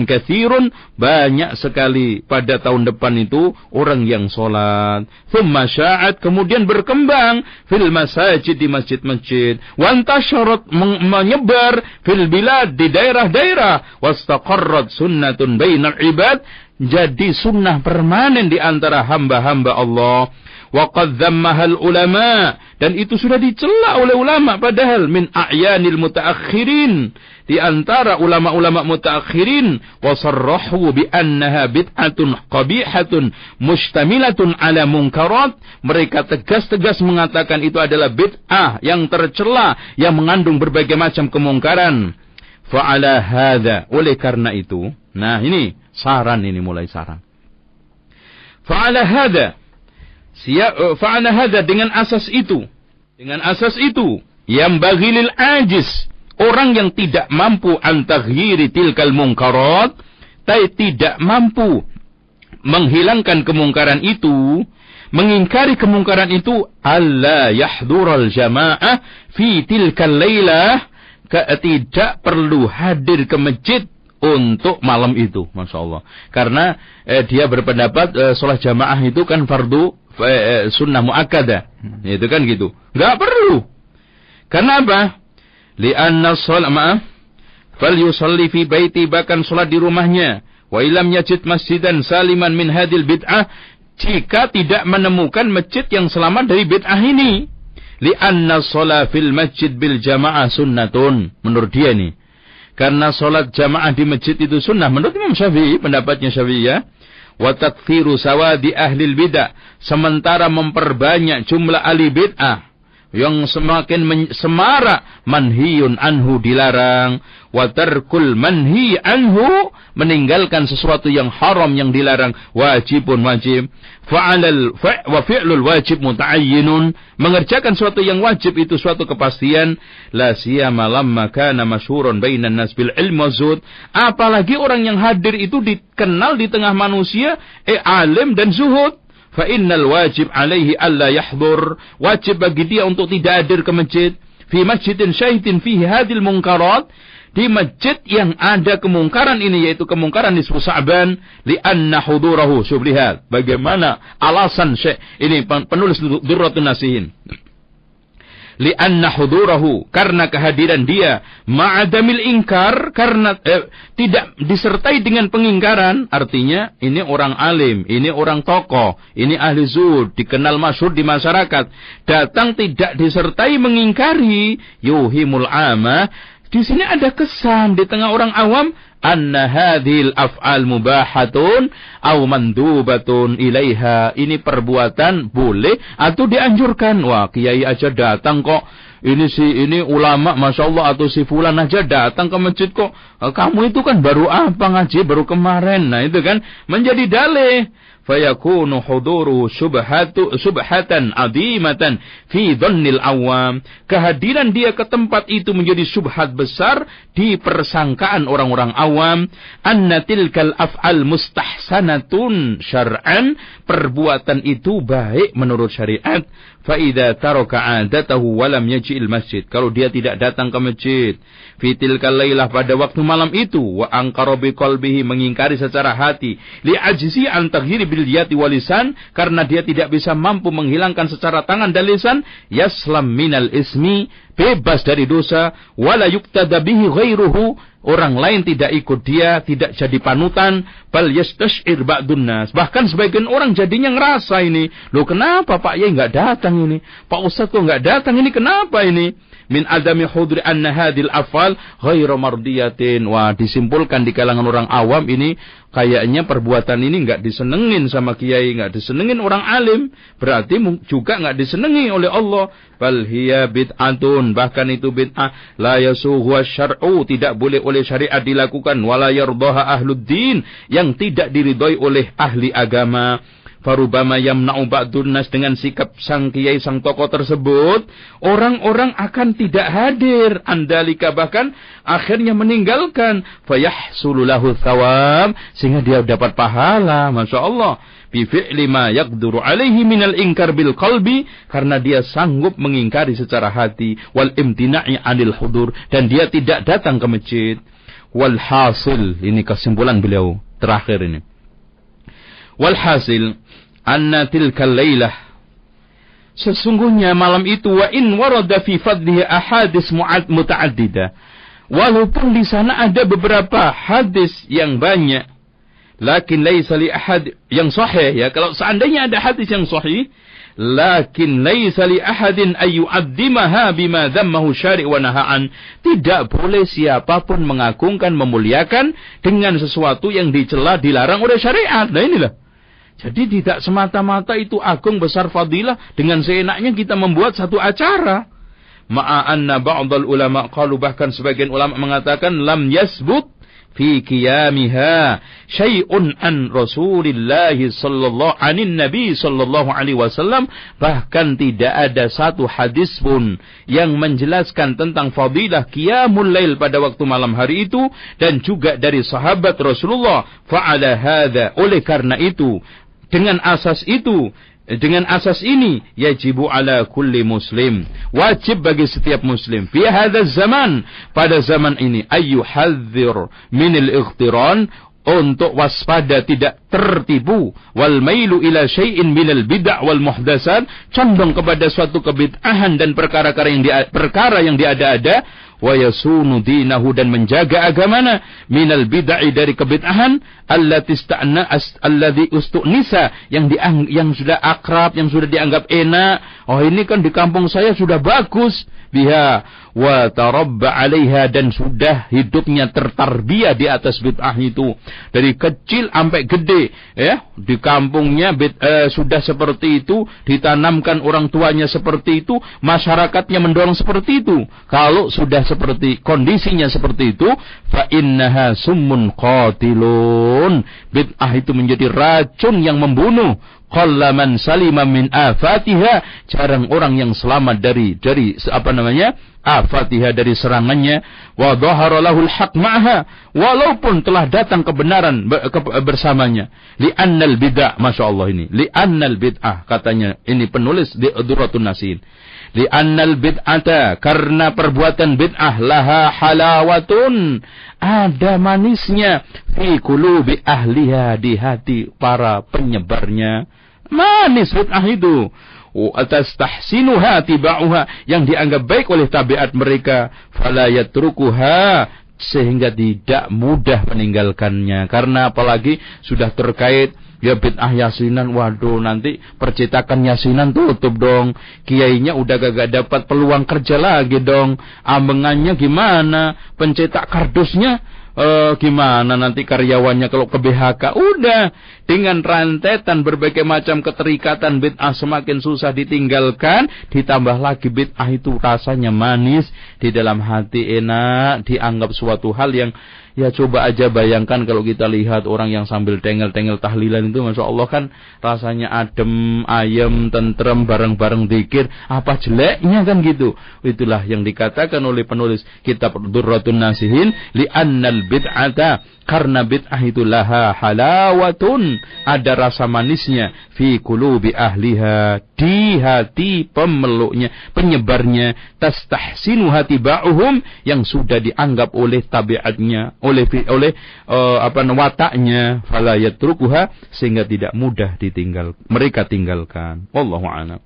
katsirun, banyak sekali pada tahun depan itu orang yang salat. Thumma sya'at, kemudian berkembang fil masajid, di masjid-masjid, wa antasharat, menyebar fil bilad, di daerah-daerah, wastaqarrat sunnatun bainal ibad, jadi sunnah permanen di antara hamba-hamba Allah. Wa qad dhammahal ulama, dan itu sudah dicela oleh ulama, padahal min a'yanil mutaakhirin, di antara ulama-ulama mutaakhirin, wa sarrahu bi annaha bid'atun qabihatun mustamilatun ala munkarat, mereka tegas-tegas mengatakan itu adalah bid'ah yang tercela, yang mengandung berbagai macam kemungkaran. Fa ala hadza, oleh karena itu, nah ini saran, ini mulai saran. Fa ala hadza, fa'ala hadza, dengan asas itu, yang bagilil ajiz, orang yang tidak mampu antaghyiri tilkal munkarat, tidak mampu menghilangkan kemungkaran itu, mengingkari kemungkaran itu, alla yahdural jamaah fi tilkal lailah, tidak perlu hadir ke masjid untuk malam itu. Masya Allah. Karena dia berpendapat sholat jamaah itu kan fardu sunnah muakkadah. Itu kan gitu. Enggak perlu. Kenapa? Li'anna shalat falyusalli fi baiti, bahkan salat di rumahnya. Wa illam yajid masjidan saliman min hadil bid'ah, jika tidak menemukan masjid yang selamat dari bid'ah ini. Li'anna shalat fil masjid bil jamaah sunnatun, menurut dia nih. Karena salat jamaah di masjid itu sunnah menurut Imam Syafi'i, pendapatnya Syafi'iyah. Wa takfiru sawadi ahlil bid'ah, sementara memperbanyak jumlah ahli bid'ah yang semakin semarak, manhiyun anhu, dilarang, wa tarkul manhi anhu, meninggalkan sesuatu yang haram, yang dilarang, wajibun wajib, wa fi'lul wajib muta'ayyinun, mengerjakan sesuatu yang wajib itu suatu kepastian, la siyama lamma kana masyhuran bainan nas bil ilm wa zuhd, apalagi orang yang hadir itu dikenal di tengah manusia alim dan zuhud. Fa innal wajib alaihi alla yahdur, wajib bagi dia untuk tidak hadir ke masjid, fi masjidin syaitin fihi hadil munkarat, di masjid yang ada kemungkaran ini, yaitu kemungkaran nisfu Sa'ban, li'anna hudurahu syublihat. Bagaimana alasan Syekh ini penulis Durratun Nasihin? Li'anna hudurahu, karena kehadiran dia, ma'adamil ingkar, karena tidak disertai dengan pengingkaran. Artinya ini orang alim, ini orang tokoh, ini ahli zuhud, dikenal masyhur di masyarakat, datang tidak disertai mengingkari, yuhimul amah, di sini ada kesan di tengah orang awam, anna hadhil af'al mubahatun aw mandubatun ilaiha, ini perbuatan boleh atau dianjurkan. Wah, kiai aja datang kok, ini ulama Masya Allah, atau si fulan aja datang ke masjid kok, kamu itu kan baru apa ngaji, baru kemarin. Nah itu kan menjadi dalih. Fayakunu huduru subhatan adimatan fi dhannil awam, kehadiran dia ke tempat itu menjadi subhat besar di persangkaan orang-orang awam. Anna tilkal af'al mustahsanatun syar'an, perbuatan itu baik menurut syariat. Fa idza taraka 'adatahu wa lam yaji'il masjid, kalau dia tidak datang ke masjid fi tilkal lailah, pada waktu malam itu, wa anqara bi qalbihi, mengingkari secara hati, li ajzi an taghyir bil yati wal lisan, karena dia tidak bisa mampu menghilangkan secara tangan dan lisan, yaslam minal ismi, bebas dari dosa, wala yuktada bihi ghairuhu, orang lain tidak ikut dia, tidak jadi panutan, bal yastash'ir ba'dun nas, bahkan sebagian orang jadinya ngerasa ini, loh kenapa Pak Yai enggak datang ini, Pak Ustaz kok enggak datang ini, kenapa ini? Min adami hudri anna hadil afal ghairu mardiyatin. Wah, disimpulkan di kalangan orang awam ini kayaknya perbuatan ini enggak disenengin sama kiai, enggak disenengin orang alim, berarti juga enggak disenengi oleh Allah. Bal hiya bid'atun, bid'atun, bahkan itu bid'ah la yasughu syar'u, tidak boleh oleh syariat dilakukan, wala yardaha ahluddin, yang tidak diridhoi oleh ahli agama. Farubama yamna'u ba'dun nas, dengan sikap sang kiai, sang tokoh tersebut, orang-orang akan tidak hadir, andalika, bahkan akhirnya meninggalkan, fayahsulu lahu thawab, sehingga dia dapat pahala, Masya Allah, bi fi'li ma yaqduru alaihi minal inkar bil qalbi, karena dia sanggup mengingkari secara hati, wal imtina'i anil hudur, dan dia tidak datang ke masjid. Wal hasil, ini kesimpulan beliau terakhir ini. Walhasil anna tilkal lailah, sesungguhnya malam itu, wa in warada fi fadlihi ahadits muta'addidah, walaupun di sana ada beberapa hadis yang banyak, lakin laisa li ahad yang sahih, ya, kalau seandainya ada hadis yang sahih, lakin laisa li ahadin ayyu'addimaha bima dhammahu syari' wa naha'an, tidak boleh siapapun mengagungkan, memuliakan dengan sesuatu yang dicela, dilarang oleh syariat. Nah inilah. Jadi tidak semata-mata itu agung besar fadilah dengan seenaknya kita membuat satu acara. Ma'anna ba'dal ulama qalu, bahkan sebagian ulama mengatakan lam yasbut fi qiyamiha syai'un an Rasulillah sallallahu anin Nabi sallallahu alaihi wasallam, bahkan tidak ada satu hadis pun yang menjelaskan tentang fadilah qiyamul lail pada waktu malam hari itu, dan juga dari sahabat Rasulullah. Fa'ala hadza, oleh karena itu, dengan asas itu, dengan asas ini, yajibu ala kulli muslim, wajib bagi setiap muslim, fi hadzal zaman, pada zaman ini, ayyuhadzir minil ightiran, untuk waspada tidak tertipu, wal mailu ila syai'in minal bid'ah wal muhdasat, condong kepada suatu kebid'ahan dan perkara yang diada-ada, wa yasunu dinahu, dan menjaga agamanya, minal bid'ah, dari kebid'ahan, alladhi ustu'nisa, yang sudah akrab, yang sudah dianggap enak. Oh ini kan di kampung saya sudah bagus, biha wa tarabba 'alaiha, dan sudah hidupnya tertarbiyah di atas bid'ah itu dari kecil sampai gede, ya, di kampungnya sudah seperti itu, ditanamkan orang tuanya seperti itu, masyarakatnya mendorong seperti itu. Kalau sudah seperti kondisinya seperti itu, fa innaha summun qatilun, bid'ah itu menjadi racun yang membunuh. Qalla man salima min afatiha, jarang orang yang selamat dari afatiha, dari serangannya. Wa dhahara lahul haq ma'aha, walaupun telah datang kebenaran bersamanya. Li'annal bid'ah, Masya Allah ini, li'annal bid'ah, katanya ini penulis di Durratun Nasin, li'annal bid'ata, karena perbuatan bid'ah, laha halawatun, ada manisnya, fi qulubi ahliha, di hati para penyebarnya. Manis bid'ah itu. Atas tahsinuha tiba'uha, yang dianggap baik oleh tabiat mereka, fala yatrukuha, sehingga tidak mudah meninggalkannya. Karena apalagi sudah terkait, ya, bid'ah yasinan, waduh, nanti percetakan yasinan tutup dong, kiainya udah gak dapat peluang kerja lagi dong, ambengannya gimana, pencetak kardusnya gimana, nanti karyawannya kalau ke BHK, udah dengan rentetan berbagai macam keterikatan bid'ah semakin susah ditinggalkan, ditambah lagi bid'ah itu rasanya manis, di dalam hati enak, dianggap suatu hal yang, ya coba aja bayangkan kalau kita lihat orang yang sambil tengel-tengel tahlilan itu, Masya Allah kan rasanya adem, ayem, tentrem, bareng-bareng zikir, apa jeleknya kan gitu. Itulah yang dikatakan oleh penulis kitab Durratun Nasihin, li'annal bid'ata, karena bid'ah itu laha halawatun, ada rasa manisnya, fi qulubi ahliha, di hati pemeluknya, penyebarnya, tastahsinu hati ba'uhum, yang sudah dianggap oleh tabiatnya, oleh wataknya, fala yatrukuha, sehingga tidak mudah mereka tinggalkan. Wallahu a'lam.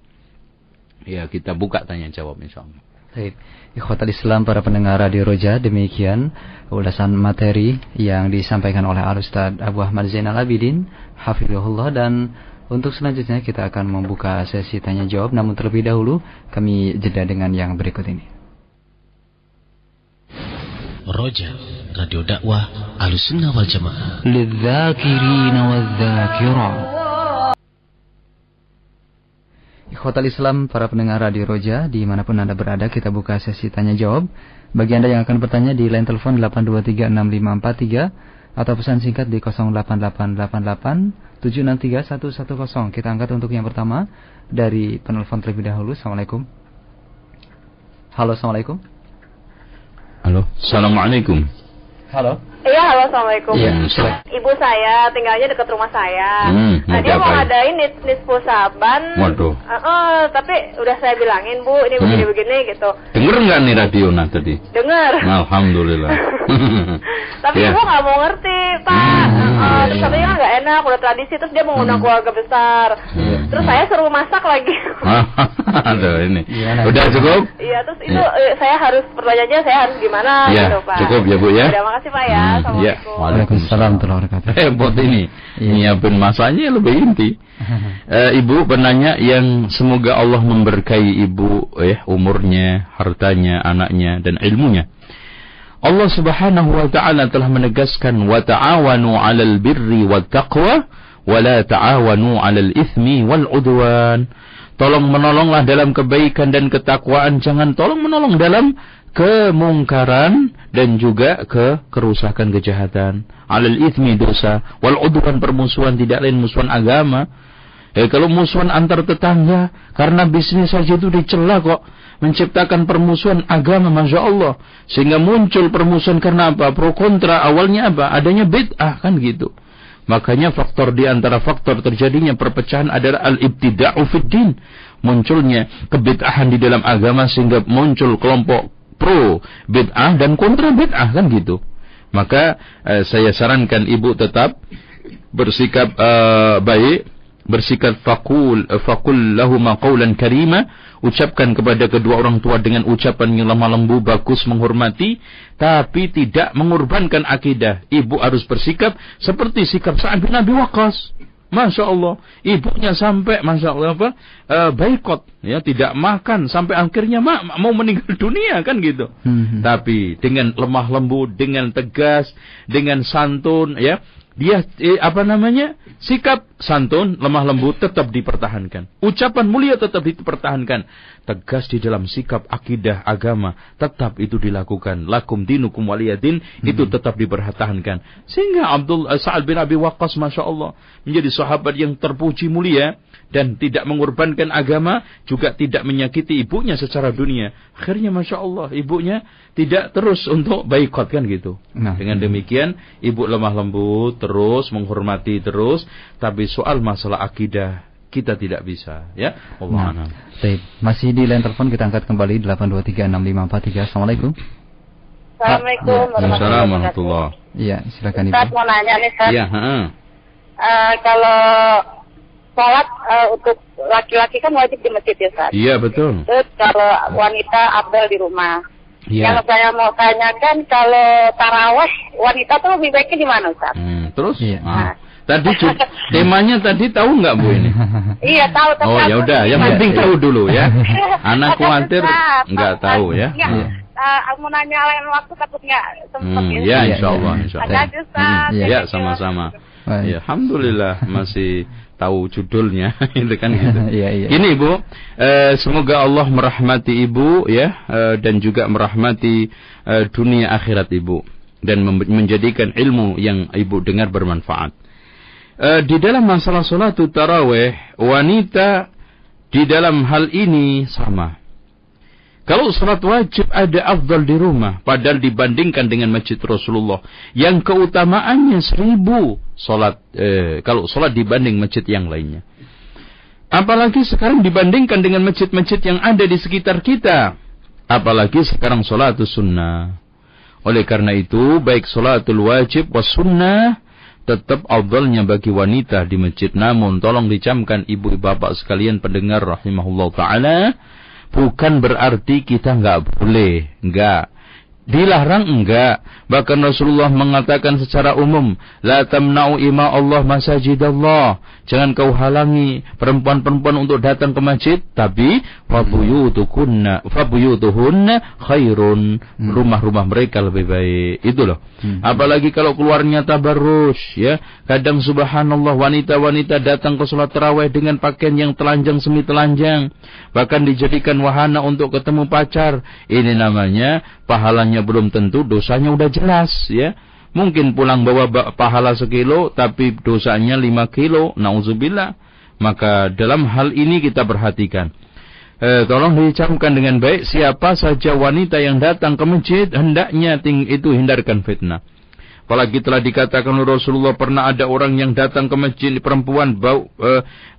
Ya, kita buka tanya jawab insyaallah. Baik, ikhwatal Islam, para pendengar Radio Roja, demikian ulasan materi yang disampaikan oleh Al-Ustaz Abu Ahmad Zainal Abidin hafizahullah, dan untuk selanjutnya kita akan membuka sesi tanya jawab, namun terlebih dahulu kami jeda dengan yang berikut ini. Roja, radio dakwah Ahlussunnah wal Jamaah, lidzakirina wadzakirat. Ikhwatal Islam, para pendengar Radio Roja, dimanapun Anda berada, kita buka sesi tanya jawab. Bagi Anda yang akan bertanya di line telepon 8236543 atau pesan singkat di 08888763110. Kita angkat untuk yang pertama dari penelpon terlebih dahulu. Assalamualaikum. Halo, assalamualaikum. Halo, assalamualaikum. Halo. Iya, halo, assalamualaikum. Iya, Ibu saya tinggalnya dekat rumah saya. Nah, dia mau ngadain nisfu Saban. Waduh. Tapi udah saya bilangin, Bu, ini begini-begini gitu. Dengar nggak nih radio tadi? Dengar. Alhamdulillah. Tapi Ibu nggak mau ngerti, Pak. Terus katanya nggak enak, udah tradisi. Terus dia mau undang keluarga besar. Terus saya suruh masak lagi. Aduh, ini. Udah cukup? Iya, terus itu saya harus pertanyaannya saya harus gimana gitu, Pak. Cukup ya, Bu ya. Terima kasih, Pak ya. Assalamualaikum. Waalaikumsalam warahmatullahi wabarakatuh. Hebat ini. Nyiapin masanya lebih inti. Ibu penanya yang semoga Allah memberkahi ibu umurnya, hartanya, anaknya dan ilmunya. Allah Subhanahu wa taala telah menegaskan wa ta'awanu 'alal birri wat taqwa wa la ta'awanu 'alal itsmi wal 'udwan. Tolong menolonglah dalam kebaikan dan ketakwaan, jangan tolong menolong dalam kemungkaran dan juga kerusakan, kejahatan. Alal itsmi dosa, wal udwan permusuhan, tidak lain musuhan agama. Kalau musuhan antar tetangga karena bisnis saja itu dicela kok, menciptakan permusuhan agama, Masya Allah, sehingga muncul permusuhan karena apa? Pro kontra, awalnya apa? Adanya bid'ah, kan gitu. Makanya faktor di antara faktor terjadinya perpecahan adalah al-ibtida'u fid din, munculnya kebid'ahan di dalam agama sehingga muncul kelompok pro bid'ah dan kontra bid'ah, kan gitu. Maka saya sarankan ibu tetap bersikap baik, bersikap fakul lahuma qawlan karima, ucapkan kepada kedua orang tua dengan ucapan yang lemah lembut, bagus, menghormati, tapi tidak mengorbankan akidah. Ibu harus bersikap seperti sikap Sa'ad bin Abi Waqqas. Masya Allah, ibunya sampai Masya Allah boikot, ya, tidak makan sampai akhirnya mau meninggal dunia, kan gitu. Tapi dengan lemah lembut, dengan tegas, dengan santun, ya, dia sikap santun, lemah lembut tetap dipertahankan, ucapan mulia tetap dipertahankan, tegas di dalam sikap akidah agama tetap itu dilakukan, lakum dinukum waliyadin, itu tetap dipertahankan, sehingga Sa'ad bin Abi Waqqas Masya Allah menjadi sahabat yang terpuji mulia dan tidak mengorbankan agama, juga tidak menyakiti ibunya secara dunia. Akhirnya Masya Allah ibunya tidak terus untuk boikot, kan gitu. Dengan demikian ibu lemah lembut terus, menghormati terus, tapi soal masalah akidah kita tidak bisa, ya. Allah. Masih di line telepon, kita angkat kembali 8236543. Assalamualaikum. Assalamualaikum warahmatullahi. Iya, silakan Ibu. Ustaz mau nanya nih, Ustaz. Iya, kalau sholat untuk laki-laki kan wajib di masjid, ya, Ustaz? Iya, betul. Terus kalau wanita afdal di rumah. Iya. Yang saya mau tanyakan, kalau tarawih wanita tuh lebih baiknya di mana, Ustaz? Terus? Iya. Tadi temanya tadi tahu nggak Bu ini? Iya, tahu. Oh ya udah, yang penting tahu dulu ya. Anak khawatir nggak tahu ya. Mau nanya lain waktu takut nggak sempat ya. Ya, insyaallah. Ya, sama-sama. Ya, alhamdulillah masih tahu judulnya, itu kan gitu. Ini Ibu, semoga Allah merahmati Ibu ya, dan juga merahmati dunia akhirat Ibu, dan menjadikan ilmu yang Ibu dengar bermanfaat. Di dalam masalah sholatul tarawih, wanita di dalam hal ini sama. Kalau sholat wajib ada afdal di rumah, padahal dibandingkan dengan masjid Rasulullah yang keutamaannya 1000 sholat, kalau sholat dibanding masjid yang lainnya. Apalagi sekarang dibandingkan dengan masjid-masjid yang ada di sekitar kita. Apalagi sekarang sholatul sunnah. Oleh karena itu, baik sholatul wajib was sunnah tetap afdalnya bagi wanita di masjid. Namun tolong dicamkan ibu bapak sekalian pendengar rahimahullah ta'ala, bukan berarti kita nggak boleh, nggak. Dilarang enggak. Bahkan Rasulullah mengatakan secara umum, la tamna'u ima Allah masajidallah. Jangan kau halangi perempuan-perempuan untuk datang ke masjid, tapi fabuyutuhunna khairun. Rumah-rumah mereka lebih baik. Itu loh. Apalagi kalau keluarnya tabarrus, ya. Kadang subhanallah wanita-wanita datang ke salat tarawih dengan pakaian yang telanjang semi telanjang, bahkan dijadikan wahana untuk ketemu pacar. Ini namanya pahalanya belum tentu, dosanya udah jelas, ya. Mungkin pulang bawa pahala 1 kilo, tapi dosanya 5 kilo, na'udzubillah. Maka dalam hal ini kita perhatikan. Tolong dicamkan dengan baik, siapa saja wanita yang datang ke masjid, hendaknya itu hindarkan fitnah. Apalagi telah dikatakan oleh Rasulullah, pernah ada orang yang datang ke masjid, perempuan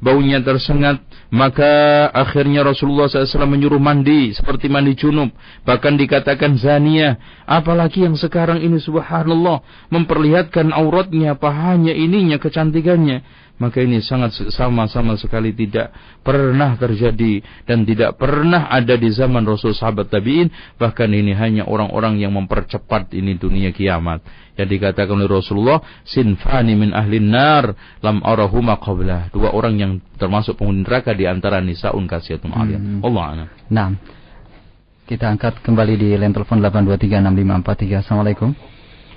baunya tersengat, maka akhirnya Rasulullah SAW menyuruh mandi seperti mandi junub, bahkan dikatakan zania. Apalagi yang sekarang ini subhanallah memperlihatkan auratnya, pahanya, ininya, kecantikannya. Maka ini sangat sama sekali tidak pernah terjadi dan tidak pernah ada di zaman Rasul, sahabat tabi'in. Bahkan ini hanya orang-orang yang mempercepat ini dunia kiamat. Yang dikatakan oleh Rasulullah, sinfani min ahlin nar lam arahuma qablah. 2 orang yang termasuk penghuni neraka di antara nisaun kasiyatun aliyah. Allah a'lam. Nah, kita angkat kembali di line telepon 8236543. Assalamualaikum.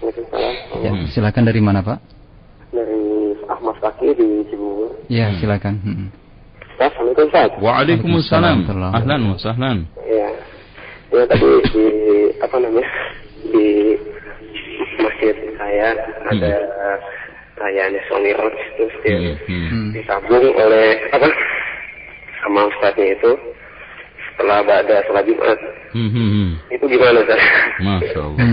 Waalaikumsalam. Ya, silakan, dari mana Pak? Dari Ahmad Fakih di Cibubur. Ya, silakan. Assalamualaikum Ustaz. Waalaikumsalam. Ahlan wa sahlan. Ya. Ya tadi di masjid saya ada perayaan suami terus disambung oleh sama ustaznya itu setelah ba'da salat Jumat. Itu gimana Ustaz? Masya Allah.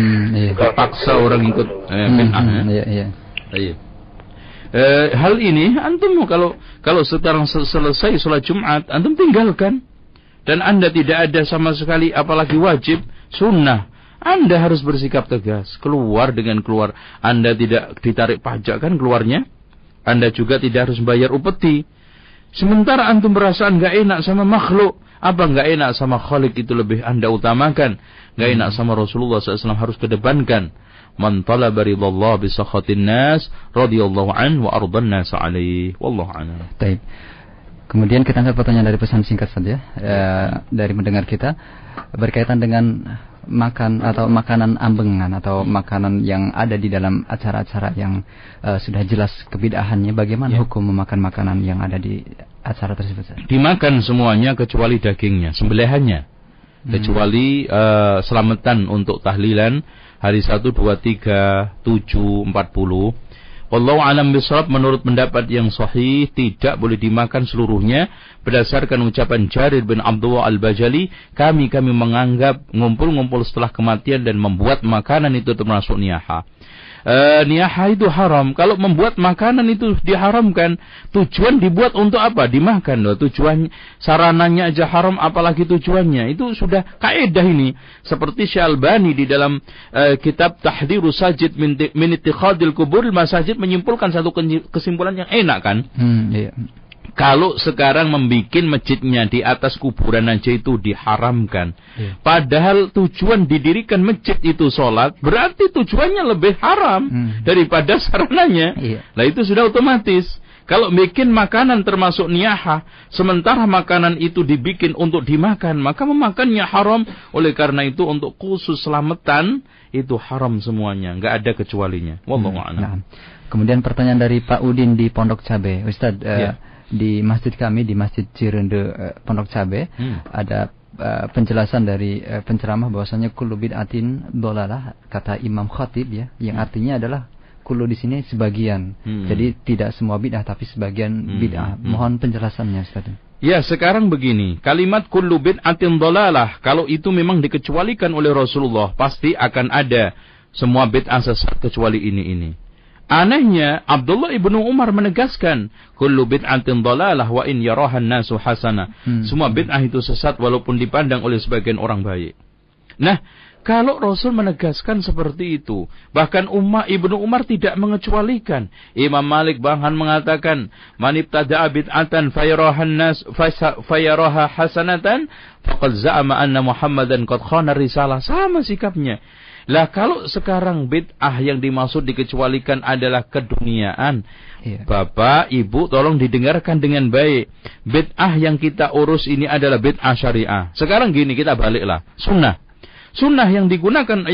Terpaksa orang ikut bid'ah. Iya. Baik. Hal ini antum kalau sekarang selesai sholat Jumat, antum tinggalkan. Dan Anda tidak ada sama sekali, apalagi wajib, sunnah. Anda harus bersikap tegas. Keluar. Anda tidak ditarik pajak kan keluarnya. Anda juga tidak harus bayar upeti. Sementara antum merasa enggak enak sama makhluk. Apa enggak enak sama Khalik itu lebih Anda utamakan. Enggak enak sama Rasulullah SAW harus kedepankan. Man talaba ridallah bi sakhatin nas radhiyallahu anhu wa ardan nas alaihi. Wallahu a'lam. Baik. Kemudian kita angkat pertanyaan dari pesan singkat saja dari mendengar kita berkaitan dengan makanan ambengan atau makanan yang ada di dalam acara-acara yang sudah jelas kebid'ahannya. Bagaimana hukum memakan makanan yang ada di acara tersebut? Dimakan semuanya kecuali dagingnya, sembelihannya. Kecuali selamatan untuk tahlilan hari 1, 2, 3, 7, 40. Wallahu a'lam bishawab, menurut pendapat yang sahih tidak boleh dimakan seluruhnya berdasarkan ucapan Jarir bin Abdullah Al-Bajali, kami menganggap ngumpul-ngumpul setelah kematian dan membuat makanan itu termasuk niyaha. Niyaha itu haram. Kalau membuat makanan itu diharamkan, tujuan dibuat untuk apa? Dimakan loh. Tujuan sarananya aja haram, apalagi tujuannya. Itu sudah kaidah ini. Seperti Syalbani di dalam kitab Tahdhirus Sajid min ittikhadil kuburil masajid menyimpulkan satu kesimpulan yang enak kan? Iya. Kalau sekarang membuat masjidnya di atas kuburan aja itu diharamkan. Padahal tujuan didirikan masjid itu sholat, berarti tujuannya lebih haram daripada sarananya. Nah itu sudah otomatis. Kalau bikin makanan termasuk niyaha, sementara makanan itu dibikin untuk dimakan, maka memakannya haram. Oleh karena itu untuk khusus selamatan itu haram semuanya, nggak ada kecualinya. Wallahu a'lam. Kemudian pertanyaan dari Pak Udin di Pondok Cabe, Ustaz. Di masjid kami, di Masjid Cirende Pondok Cabe, ada penjelasan dari penceramah bahwasanya kullu bid'atin dhalalah, kata Imam Khatib ya, yang artinya adalah kullu di sini sebagian. Jadi tidak semua bid'ah tapi sebagian bid'ah. Mohon penjelasannya Ustaz. Ya, sekarang begini, kalimat kullu bid'atin dhalalah kalau itu memang dikecualikan oleh Rasulullah, pasti akan ada semua bid'ah sesat kecuali ini. Anehnya Abdullah ibnu Umar menegaskan kullu bid'atin dhalalah wa in yarahan nasu hasana. Semua bid'ah itu sesat walaupun dipandang oleh sebagian orang baik. Nah, kalau Rasul menegaskan seperti itu, bahkan Ibnu Umar tidak mengecualikan. Imam Malik bahkan mengatakan, man ibtada'a bid'atan fayaraha hasanatan faqad za'ama anna Muhammadan qad khana risalah. Sama sikapnya. Lah kalau sekarang bid'ah yang dimaksud dikecualikan adalah keduniaan, Bapak, Ibu tolong didengarkan dengan baik. Bid'ah yang kita urus ini adalah bid'ah syariah. Sekarang gini, kita baliklah. Sunnah yang digunakan,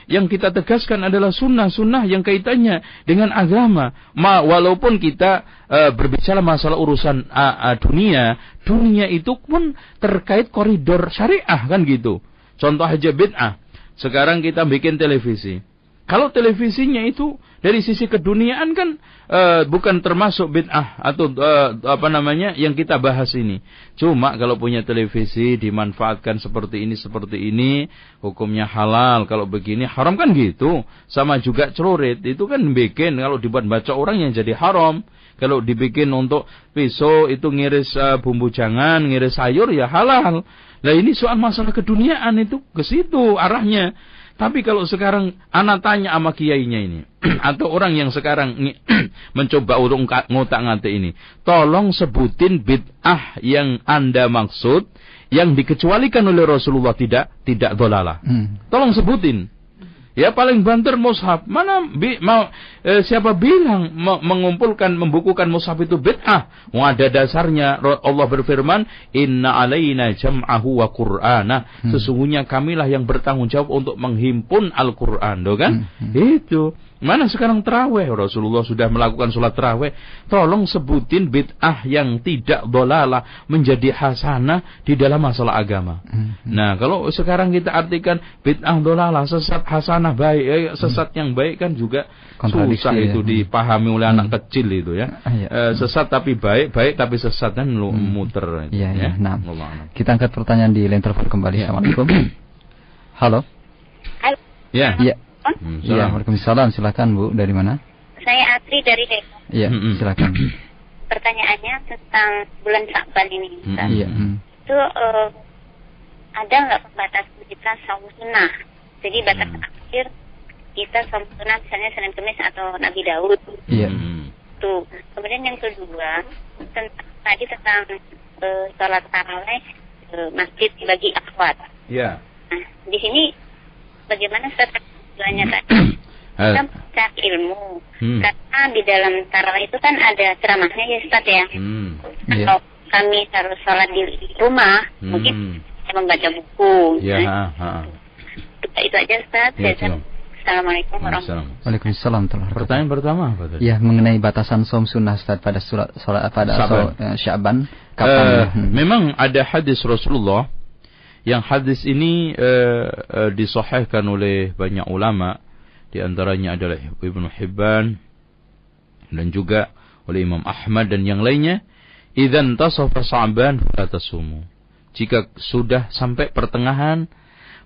yang kita tegaskan adalah sunnah yang kaitannya dengan agama. Walaupun kita berbicara masalah urusan dunia itu pun terkait koridor syariah kan gitu. Contoh aja bid'ah. Sekarang kita bikin televisi. Kalau televisinya itu dari sisi keduniaan kan bukan termasuk bid'ah atau yang kita bahas ini. Cuma kalau punya televisi dimanfaatkan seperti ini, hukumnya halal. Kalau begini haram kan gitu. Sama juga celurit itu kan bikin kalau dibuat baca orang yang jadi haram. Kalau dibikin untuk pisau itu ngiris bumbu jangan, ngiris sayur ya halal. Nah ini soal masalah keduniaan itu ke situ arahnya. Tapi kalau sekarang anak tanya sama kiainya ini atau orang yang sekarang mencoba untuk ngotak-ngatik ini, tolong sebutin bid'ah yang Anda maksud yang dikecualikan oleh Rasulullah tidak dhalalah. Tolong sebutin. Ya paling banter mushaf. Mana siapa bilang membukukan mushaf itu bid'ah? Ada dasarnya. Allah berfirman, "Inna alaina jam'ahu wa qur'ana." Sesungguhnya kamilah yang bertanggung jawab untuk menghimpun Al-Qur'an, kan? Itu. Mana sekarang tarawih? Rasulullah sudah melakukan sholat tarawih. Tolong sebutin bid'ah yang tidak dhalalah menjadi hasanah di dalam masalah agama. Nah, kalau sekarang kita artikan bid'ah dhalalah, sesat hasanah baik, sesat yang baik kan juga susah itu dipahami oleh anak kecil itu ya. Sesat tapi baik tapi sesat kan muter. Iya. Nah, kita angkat pertanyaan di line telepon kembali. Assalamualaikum. Halo. Ya. Iya. Iya, waalaikumsalam. Silakan Bu, dari mana? Saya Atri dari Depok. Iya, silakan. Pertanyaannya tentang bulan Sya'ban ini. Iya. Itu ada nggak batas kita saum sunnah? Jadi batas akhir kita saum sunnah misalnya Senin Kamis atau Nabi Daud. Iya. Tuh. Kemudian yang kedua tentang sholat tarawih masjid bagi akhwat. Iya. Nah, di sini bagaimana tujuannya tadi? Kita mencari ilmu. Karena di dalam tarawih itu kan ada ceramahnya ya Ustaz ya. Kalau kami harus sholat di rumah, mungkin membaca buku. Ya. Itu aja Ustaz. Assalamualaikum warahmatullahi wabarakatuh. Waalaikumsalam. Pertanyaan pertama apa tadi? Ya, mengenai batasan saum sunnah Ustaz pada Sya'ban. Kapan? Memang ada hadis Rasulullah. Yang hadis ini disahihkan oleh banyak ulama, di antaranya adalah Ibnu Hibban dan juga oleh Imam Ahmad dan yang lainnya. Idzan tasafa Sya'ban fala tasumu. Jika sudah sampai pertengahan,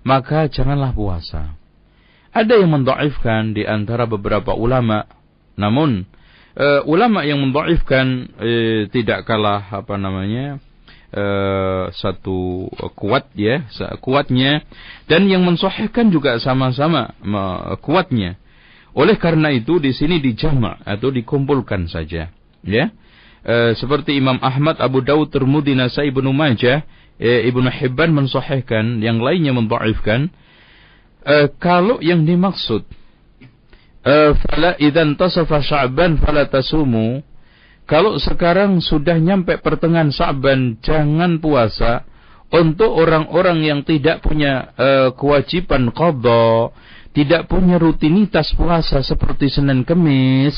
maka janganlah puasa. Ada yang mendhaifkan di antara beberapa ulama. Namun ulama yang mendhaifkan tidak kalah satu kuatnya dan yang mensahihkan juga sama-sama kuatnya. Oleh karena itu di sini dijama' atau dikumpulkan saja, ya. Seperti Imam Ahmad, Abu Dawud, Tirmidzi, Nasai, Ibnu Majah, Ibnu Hibban mensahihkan, yang lainnya mendhaifkan. Kalau yang dimaksud fala idzan tasafa Sya'ban fala tasumu, kalau sekarang sudah nyampe pertengahan Sya'ban jangan puasa. Untuk orang-orang yang tidak punya kewajiban qadha, tidak punya rutinitas puasa seperti Senin Kamis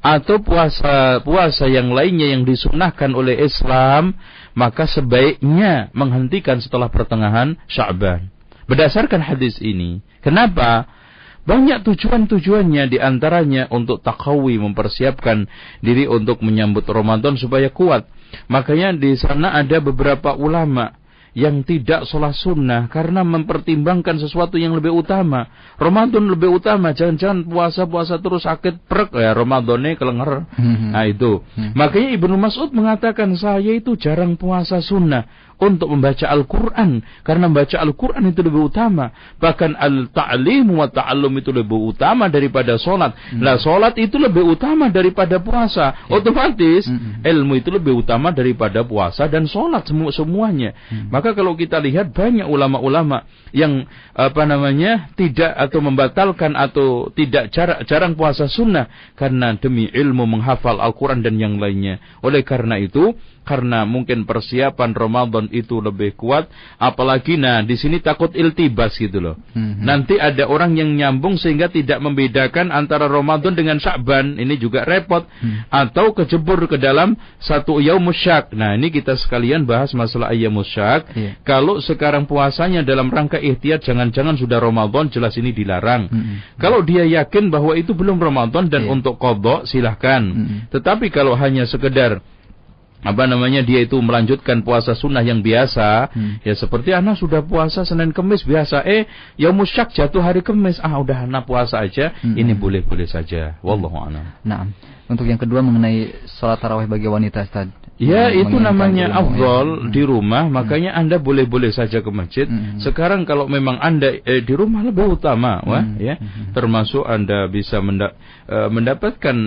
atau puasa yang lainnya yang disunahkan oleh Islam, maka sebaiknya menghentikan setelah pertengahan Sya'ban. Berdasarkan hadis ini. Kenapa? Banyak tujuan-tujuannya, di antaranya untuk taqawi, mempersiapkan diri untuk menyambut Ramadan supaya kuat. Makanya di sana ada beberapa ulama yang tidak sholat sunnah karena mempertimbangkan sesuatu yang lebih utama. Ramadan lebih utama, jangan-jangan puasa terus sakit perek ya, Ramadannya kelenger. Nah itu. Makanya Ibnu Mas'ud mengatakan, saya itu jarang puasa sunnah untuk membaca Al-Quran, karena membaca Al-Quran itu lebih utama. Bahkan al-ta'lim wa ta'allum itu lebih utama daripada sholat. Lah sholat itu lebih utama daripada puasa. Otomatis ilmu itu lebih utama daripada puasa dan sholat semuanya. Maka kalau kita lihat banyak ulama-ulama yang tidak atau membatalkan atau tidak jarang puasa sunnah karena demi ilmu menghafal Al-Quran dan yang lainnya. Oleh karena itu, karena mungkin persiapan Ramadan itu lebih kuat, apalagi di sini takut iltibas gitu loh. Nanti ada orang yang nyambung sehingga tidak membedakan antara Ramadan dengan Sya'ban, ini juga repot. Atau kejebur ke dalam satu yaumus syak. Nah, ini kita sekalian bahas masalah yaumus syak. Kalau sekarang puasanya dalam rangka ihtiyat, jangan-jangan sudah Ramadan, jelas ini dilarang. Kalau dia yakin bahwa itu belum Ramadan dan untuk qadha, silahkan. Tetapi kalau hanya sekedar dia itu melanjutkan puasa sunnah yang biasa, ya seperti anak sudah puasa Senin Kemis biasa, yaumus syak jatuh hari Kemis, udah anak puasa aja, ini boleh-boleh saja. Wallahu a'lam. Nah, untuk yang kedua mengenai sholat tarawih bagi wanita, Ustaz. Ya, itu namanya afdal di rumah, makanya Anda boleh-boleh saja ke masjid. Sekarang kalau memang Anda di rumah lebih utama, termasuk Anda bisa mendapatkan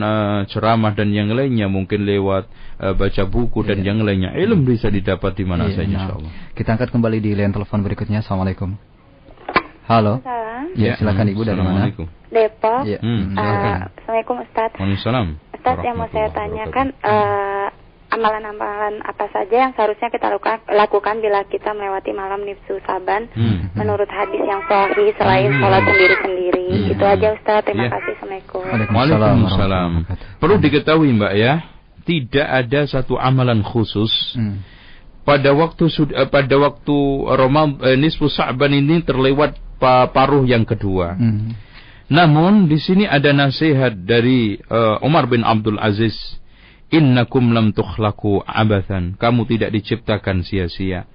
ceramah dan yang lainnya, mungkin lewat baca buku dan yang lainnya. Ilmu bisa didapat di mana saja, insyaallah. Kita angkat kembali di line telepon berikutnya. Assalamualaikum. Halo. Ya, silakan Ibu, dari mana? Depok. Ya. Assalamualaikum Ustaz. Waalaikumsalam. Ustaz, yang mau saya tanyakan, amalan-amalan apa saja yang seharusnya kita lakukan bila kita melewati malam nisfu Saban menurut hadis yang sahih selain sholat sendiri-sendiri. Itu aja Ustaz, terima kasih. Assalamualaikum. Waalaikumsalam. Perlu diketahui Mbak ya, tidak ada satu amalan khusus pada waktu nisfu Sa'ban ini terlewat paruh yang kedua. Namun di sini ada nasihat dari Umar bin Abdul Aziz, innakum lam tukhlaqu abathan, kamu tidak diciptakan sia-sia.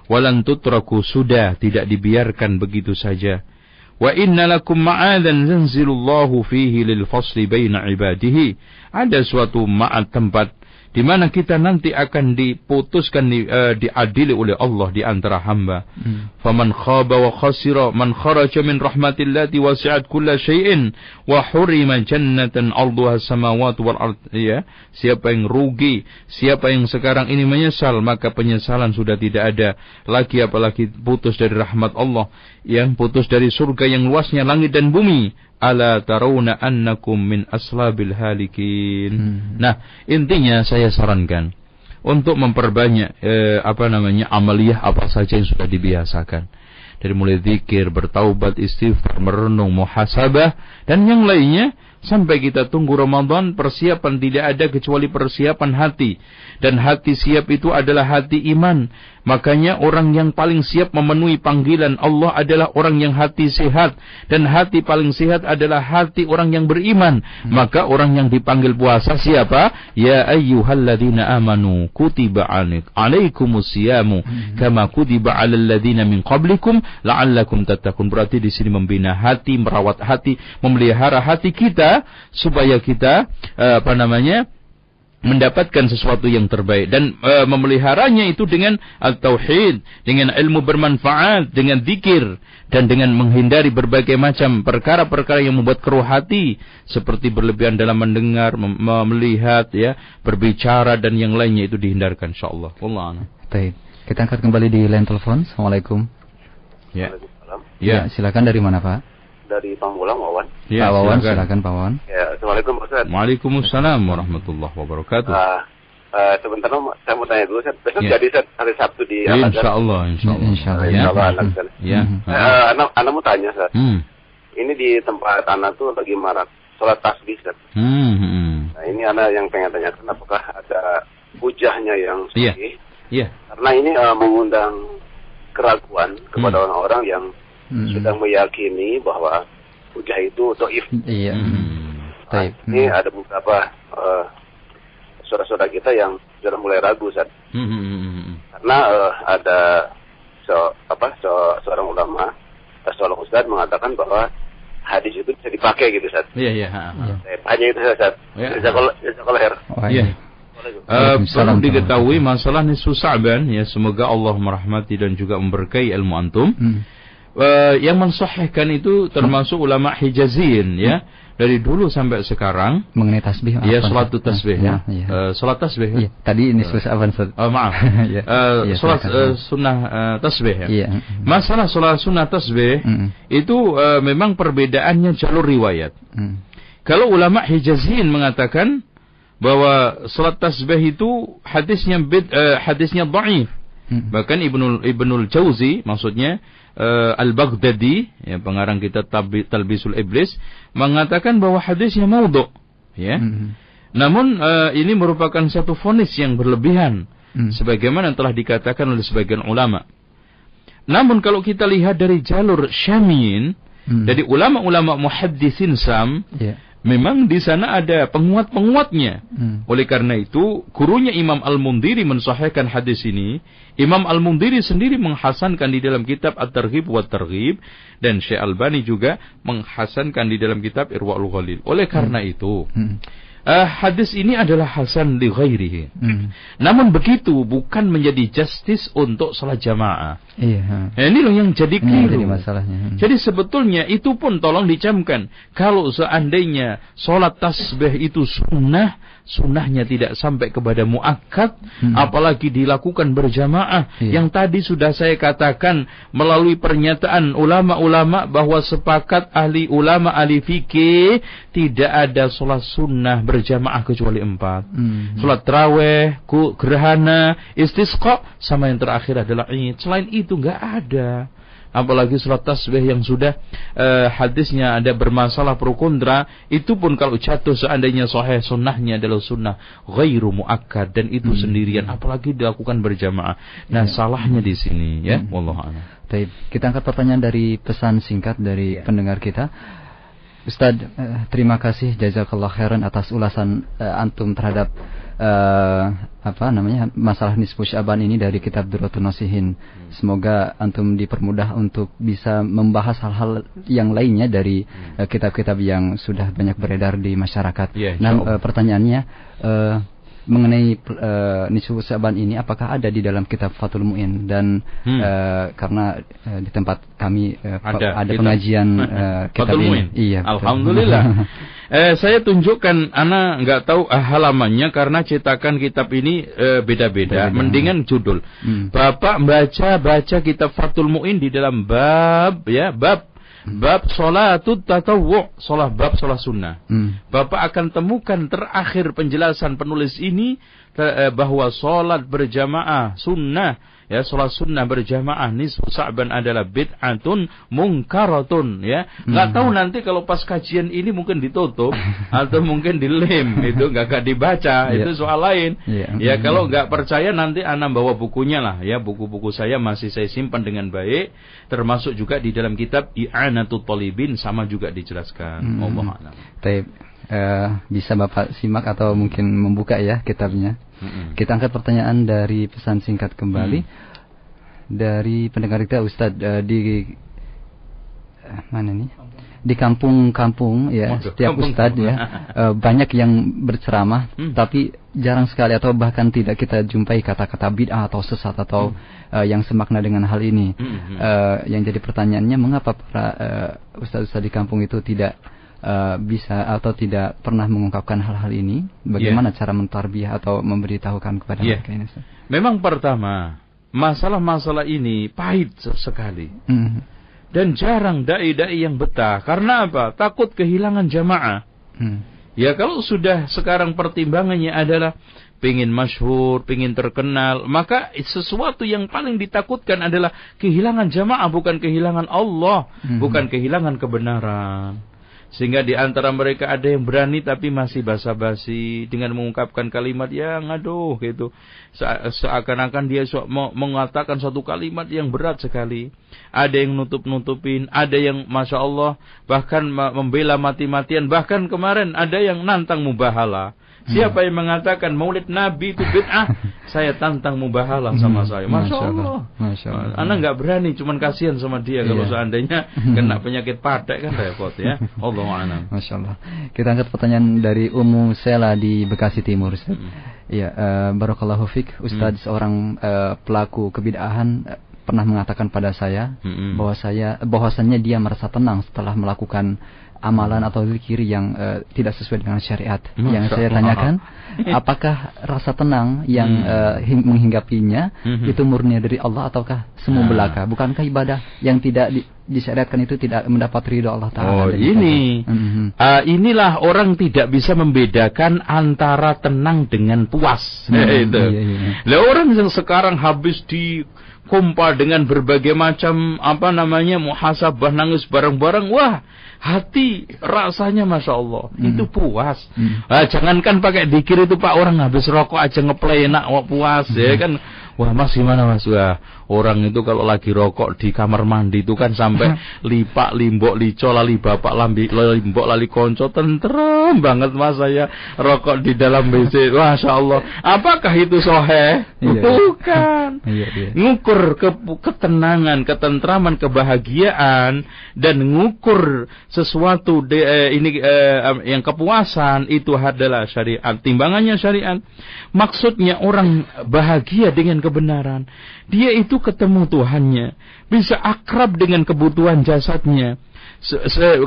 Walan tutraku, sudah tidak dibiarkan begitu saja. Wa inna lakum ma'adan zanzilullahu fihi lil fasli baina ibadihi, ada suatu ma'ad, tempat di mana kita nanti akan diputuskan, diadili oleh Allah di antara hamba. Faman khaba wa khasira man kharaja min rahmatillati wasi'at kulla syai'in wa hurima jannatan arduha samawati wal ard. Ya, siapa yang rugi, siapa yang sekarang ini menyesal, maka penyesalan sudah tidak ada lagi, apalagi putus dari rahmat Allah, yang putus dari surga yang luasnya langit dan bumi. Ala tarawna annakum min aslabil halikin. Nah, intinya saya sarankan untuk memperbanyak amaliyah apa saja yang sudah dibiasakan. Dari mulai zikir, bertaubat, istighfar, merenung, muhasabah dan yang lainnya, sampai kita tunggu Ramadan. Persiapan tidak ada kecuali persiapan hati, dan hati siap itu adalah hati iman. Makanya orang yang paling siap memenuhi panggilan Allah adalah orang yang hati sehat, dan hati paling sehat adalah hati orang yang beriman. Maka orang yang dipanggil puasa siapa? Ya ayyuhalladzina amanu kutiba alaikumus siyamu kama kutiba alal ladzina min qablikum la'allakum tattaqun. Berarti di sini membina hati, merawat hati, memelihara hati kita supaya kita mendapatkan sesuatu yang terbaik, dan memeliharanya itu dengan al-tauhid, dengan ilmu bermanfaat, dengan zikir, dan dengan menghindari berbagai macam perkara-perkara yang membuat keruh hati, seperti berlebihan dalam mendengar, melihat, ya, berbicara dan yang lainnya, itu dihindarkan insyaallah. Wallahu a'lam. Baik. Kita angkat kembali di line telepon. Assalamualaikum. Ya. Ya, silakan, dari mana Pak? Dari Pamulang, Wawan. Ya, Pak Wawan, silakan Pak Wawan. Ya, Assalamualaikum Pak Ustaz. Waalaikumsalam warahmatullahi wabarakatuh. Sebentar saya mau tanya dulu, Ustaz. Besok jadi hari Sabtu di Al-Azhar. Insyaallah. Anak mau tanya, Ustaz. Ini di tempat anak tuh lagi marak sholat tasbih, Ustaz. Nah, ini anak yang pengen tanya, apakah ada hujahnya yang sahih? Iya. Karena ini mengundang keraguan kepada orang-orang yang sudah meyakini bahwa hujah itu dhaif. Iya. Ini ada beberapa saudara-saudara kita yang sudah mulai ragu, Ustaz. Karena ada seorang ulama, seorang ustaz mengatakan bahwa hadis itu bisa dipakai gitu, Ustaz. Iya. Hanya itu saja, Ustaz. Jazakallah khair. Iya. Perlu diketahui masalah nisfu Sa'ban, ya, semoga Allah merahmati dan juga memberkahi ilmu antum. Yang mensahihkan itu termasuk ulama Hijazin, ya, dari dulu sampai sekarang mengenai tasbih. Ya, salat tasbih, ya. Salat tasbih. Ya. Tadi nisfu Sa'ban. Maaf. Salat sunnah tasbih, ya. Masalah salat sunnah tasbih itu memang perbedaannya jalur riwayat. Kalau ulama Hijazin mengatakan bahwa salat tasbih itu hadisnya dhaif. Bahkan Ibnul Jauzi, maksudnya Al-Baghdadi, ya, pengarang kitab Talbisul Iblis, mengatakan bahwa hadisnya maudhu', ya. Namun ini merupakan satu vonis yang berlebihan, sebagaimana telah dikatakan oleh sebagian ulama. Namun kalau kita lihat dari jalur Syamiyin, dari ulama-ulama muhaddisin Sam, memang di sana ada penguat-penguatnya. Oleh karena itu, gurunya Imam Al-Mundhiri mensahihkan hadis ini. Imam Al-Mundhiri sendiri menghasankan di dalam kitab At-Targhib wa Targhib, dan Syekh Albani juga menghasankan di dalam kitab Irwaul Ghalil. Oleh karena itu, hadis ini adalah hasan li ghairihi. Namun begitu bukan menjadi justice untuk salat jamaah. Ini loh yang jadi keliru. Jadi masalahnya. Jadi sebetulnya itu pun tolong dicamkan. Kalau seandainya salat tasbih itu sunnahnya tidak sampai kepada muakkad, apalagi dilakukan berjamaah. Yang tadi sudah saya katakan melalui pernyataan ulama-ulama bahwa sepakat ahli ulama ahli fikih tidak ada salat sunnah berjamaah kecuali 4. Salat tarawih, gerhana, istisqa, sama yang terakhir adalah Id. Selain itu enggak ada. Apalagi salat tasbih yang sudah hadisnya ada bermasalah pro kontra, itu pun kalau jatuh seandainya sahih, sunnahnya adalah sunnah ghairu muakkad, dan itu sendirian, apalagi dilakukan berjamaah. Nah, salahnya di sini, ya. Wallahu a'lam. Baik, kita angkat pertanyaan dari pesan singkat dari pendengar kita. Ustaz, terima kasih jazakallah khairan atas ulasan antum terhadap masalah nisfu Sya'ban ini dari kitab Durratun Nasihin. Semoga antum dipermudah untuk bisa membahas hal-hal yang lainnya dari kitab-kitab yang sudah banyak beredar di masyarakat. Nah, pertanyaannya mengenai nisfu Sya'ban ini, apakah ada di dalam kitab Fathul Mu'in? Dan karena di tempat kami ada pengajian kitab ini. Iya, alhamdulillah. Saya tunjukkan, ana nggak tahu halamannya karena cetakan kitab ini beda-beda. Mendingan judul. Bapak baca kitab Fathul Mu'in di dalam bab sholatut tatawwu', bab sholat sunnah. Bapak akan temukan terakhir penjelasan penulis ini bahwa sholat berjamaah sunnah, ya, sholat sunnah berjamaah nisfu Sa'ban adalah bid'atun munkaratun, ya. Nggak tahu nanti kalau pas kajian ini mungkin ditutup atau mungkin dilem, itu nggak dibaca, itu soal lain. Ya, kalau nggak percaya nanti ana bawa bukunya lah, ya. Buku-buku saya masih saya simpan dengan baik, termasuk juga di dalam kitab I'anatul Talibin, sama juga dijelaskan. Bisa Bapak simak atau mungkin membuka, ya, kitabnya. Kita angkat pertanyaan dari pesan singkat kembali dari pendengar kita, Ustadz, di mana nih? Di kampung-kampung, ya, setiap Ustadz, ya, banyak yang berceramah, tapi jarang sekali atau bahkan tidak kita jumpai kata-kata bid'ah atau sesat atau yang semakna dengan hal ini. Yang jadi pertanyaannya, mengapa para Ustadz-Ustadz di kampung itu tidak bisa atau tidak pernah mengungkapkan hal-hal ini? Bagaimana cara mentarbiyah atau memberitahukan kepada mereka ini? Memang pertama, masalah-masalah ini pahit sekali. Dan jarang dai-dai yang betah. Karena apa? Takut kehilangan jamaah. Ya, kalau sudah sekarang pertimbangannya adalah pengin masyhur, pengin terkenal, maka sesuatu yang paling ditakutkan adalah kehilangan jamaah, bukan kehilangan Allah, bukan kehilangan kebenaran. Sehingga di antara mereka ada yang berani tapi masih basa-basi dengan mengungkapkan kalimat yang aduh gitu. Seakan-akan dia mengatakan satu kalimat yang berat sekali. Ada yang nutup-nutupin, ada yang Masya Allah bahkan membela mati-matian. Bahkan kemarin ada yang nantang mubahala. Siapa yang mengatakan maulid Nabi itu bid'ah, saya tantang mubahalah sama saya. Masya Allah. Anak nggak berani, cuman kasihan sama dia kalau seandainya kena penyakit padek kan repot ya. Allahu'alam. Masya Allah. Kita angkat pertanyaan dari Ummu Sela di Bekasi Timur, Ustaz. Iya, barakallahu fik, Ustaz. Seorang pelaku kebid'ahan pernah mengatakan pada saya bahwasannya dia merasa tenang setelah melakukan amalan atau zikir yang tidak sesuai dengan syariat. Yang saya tanyakan, apakah rasa tenang yang menghinggapinya itu murni dari Allah ataukah semu belaka? Bukankah ibadah yang tidak disyariatkan itu tidak mendapat ridho Allah Ta'ala? Inilah orang tidak bisa membedakan antara tenang dengan puas. Lah orang yang sekarang habis dikumpal dengan berbagai macam muhasabah, nangis bareng-bareng, wah, hati rasanya Masya Allah, itu puas. Jangankan pakai dikir itu Pak, orang habis rokok aja ngeplay enak, puas ya kan. Wah Mas gimana Mas? Wah, orang itu kalau lagi rokok di kamar mandi itu kan sampai lipak, limbok, lico, lali bapak, limbok, lali konco, tentrem banget Mas saya rokok di dalam WC. Masya Allah. Apakah itu soheh? Bukan. Ngukur ketenangan, ketentraman, kebahagiaan, dan ngukur sesuatu yang kepuasan itu adalah syariat. Timbangannya syariat. Maksudnya orang bahagia dengan kebenaran, dia itu ketemu Tuhannya, bisa akrab dengan kebutuhan jasadnya,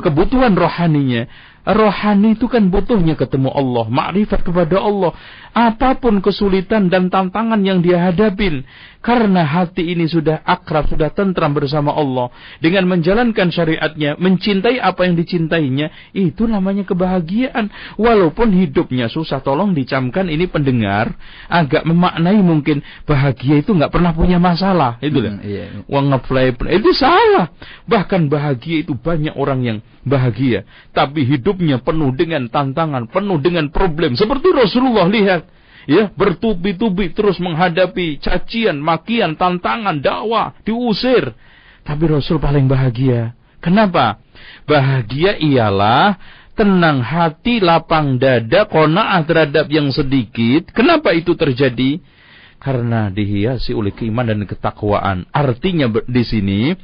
kebutuhan rohaninya. Rohani itu kan butuhnya ketemu Allah, makrifat kepada Allah. Apapun kesulitan dan tantangan yang dia hadapin, karena hati ini sudah akrab, sudah tentram bersama Allah, dengan menjalankan syariatnya, mencintai apa yang dicintainya, itu namanya kebahagiaan. Walaupun hidupnya susah, tolong dicamkan ini pendengar, agak memaknai mungkin bahagia itu nggak pernah punya masalah, itu lah. Uang ngeplay itu salah. Bahkan bahagia itu banyak orang yang bahagia, tapi hidupnya penuh dengan tantangan, penuh dengan problem. Seperti Rasulullah, lihat, ya, bertubi-tubi terus menghadapi cacian, makian, tantangan, dakwah, diusir. Tapi Rasul paling bahagia. Kenapa? Bahagia ialah tenang hati, lapang dada, qanaah terhadap yang sedikit. Kenapa itu terjadi? Karena dihiasi oleh keimanan dan ketakwaan. Artinya di sini,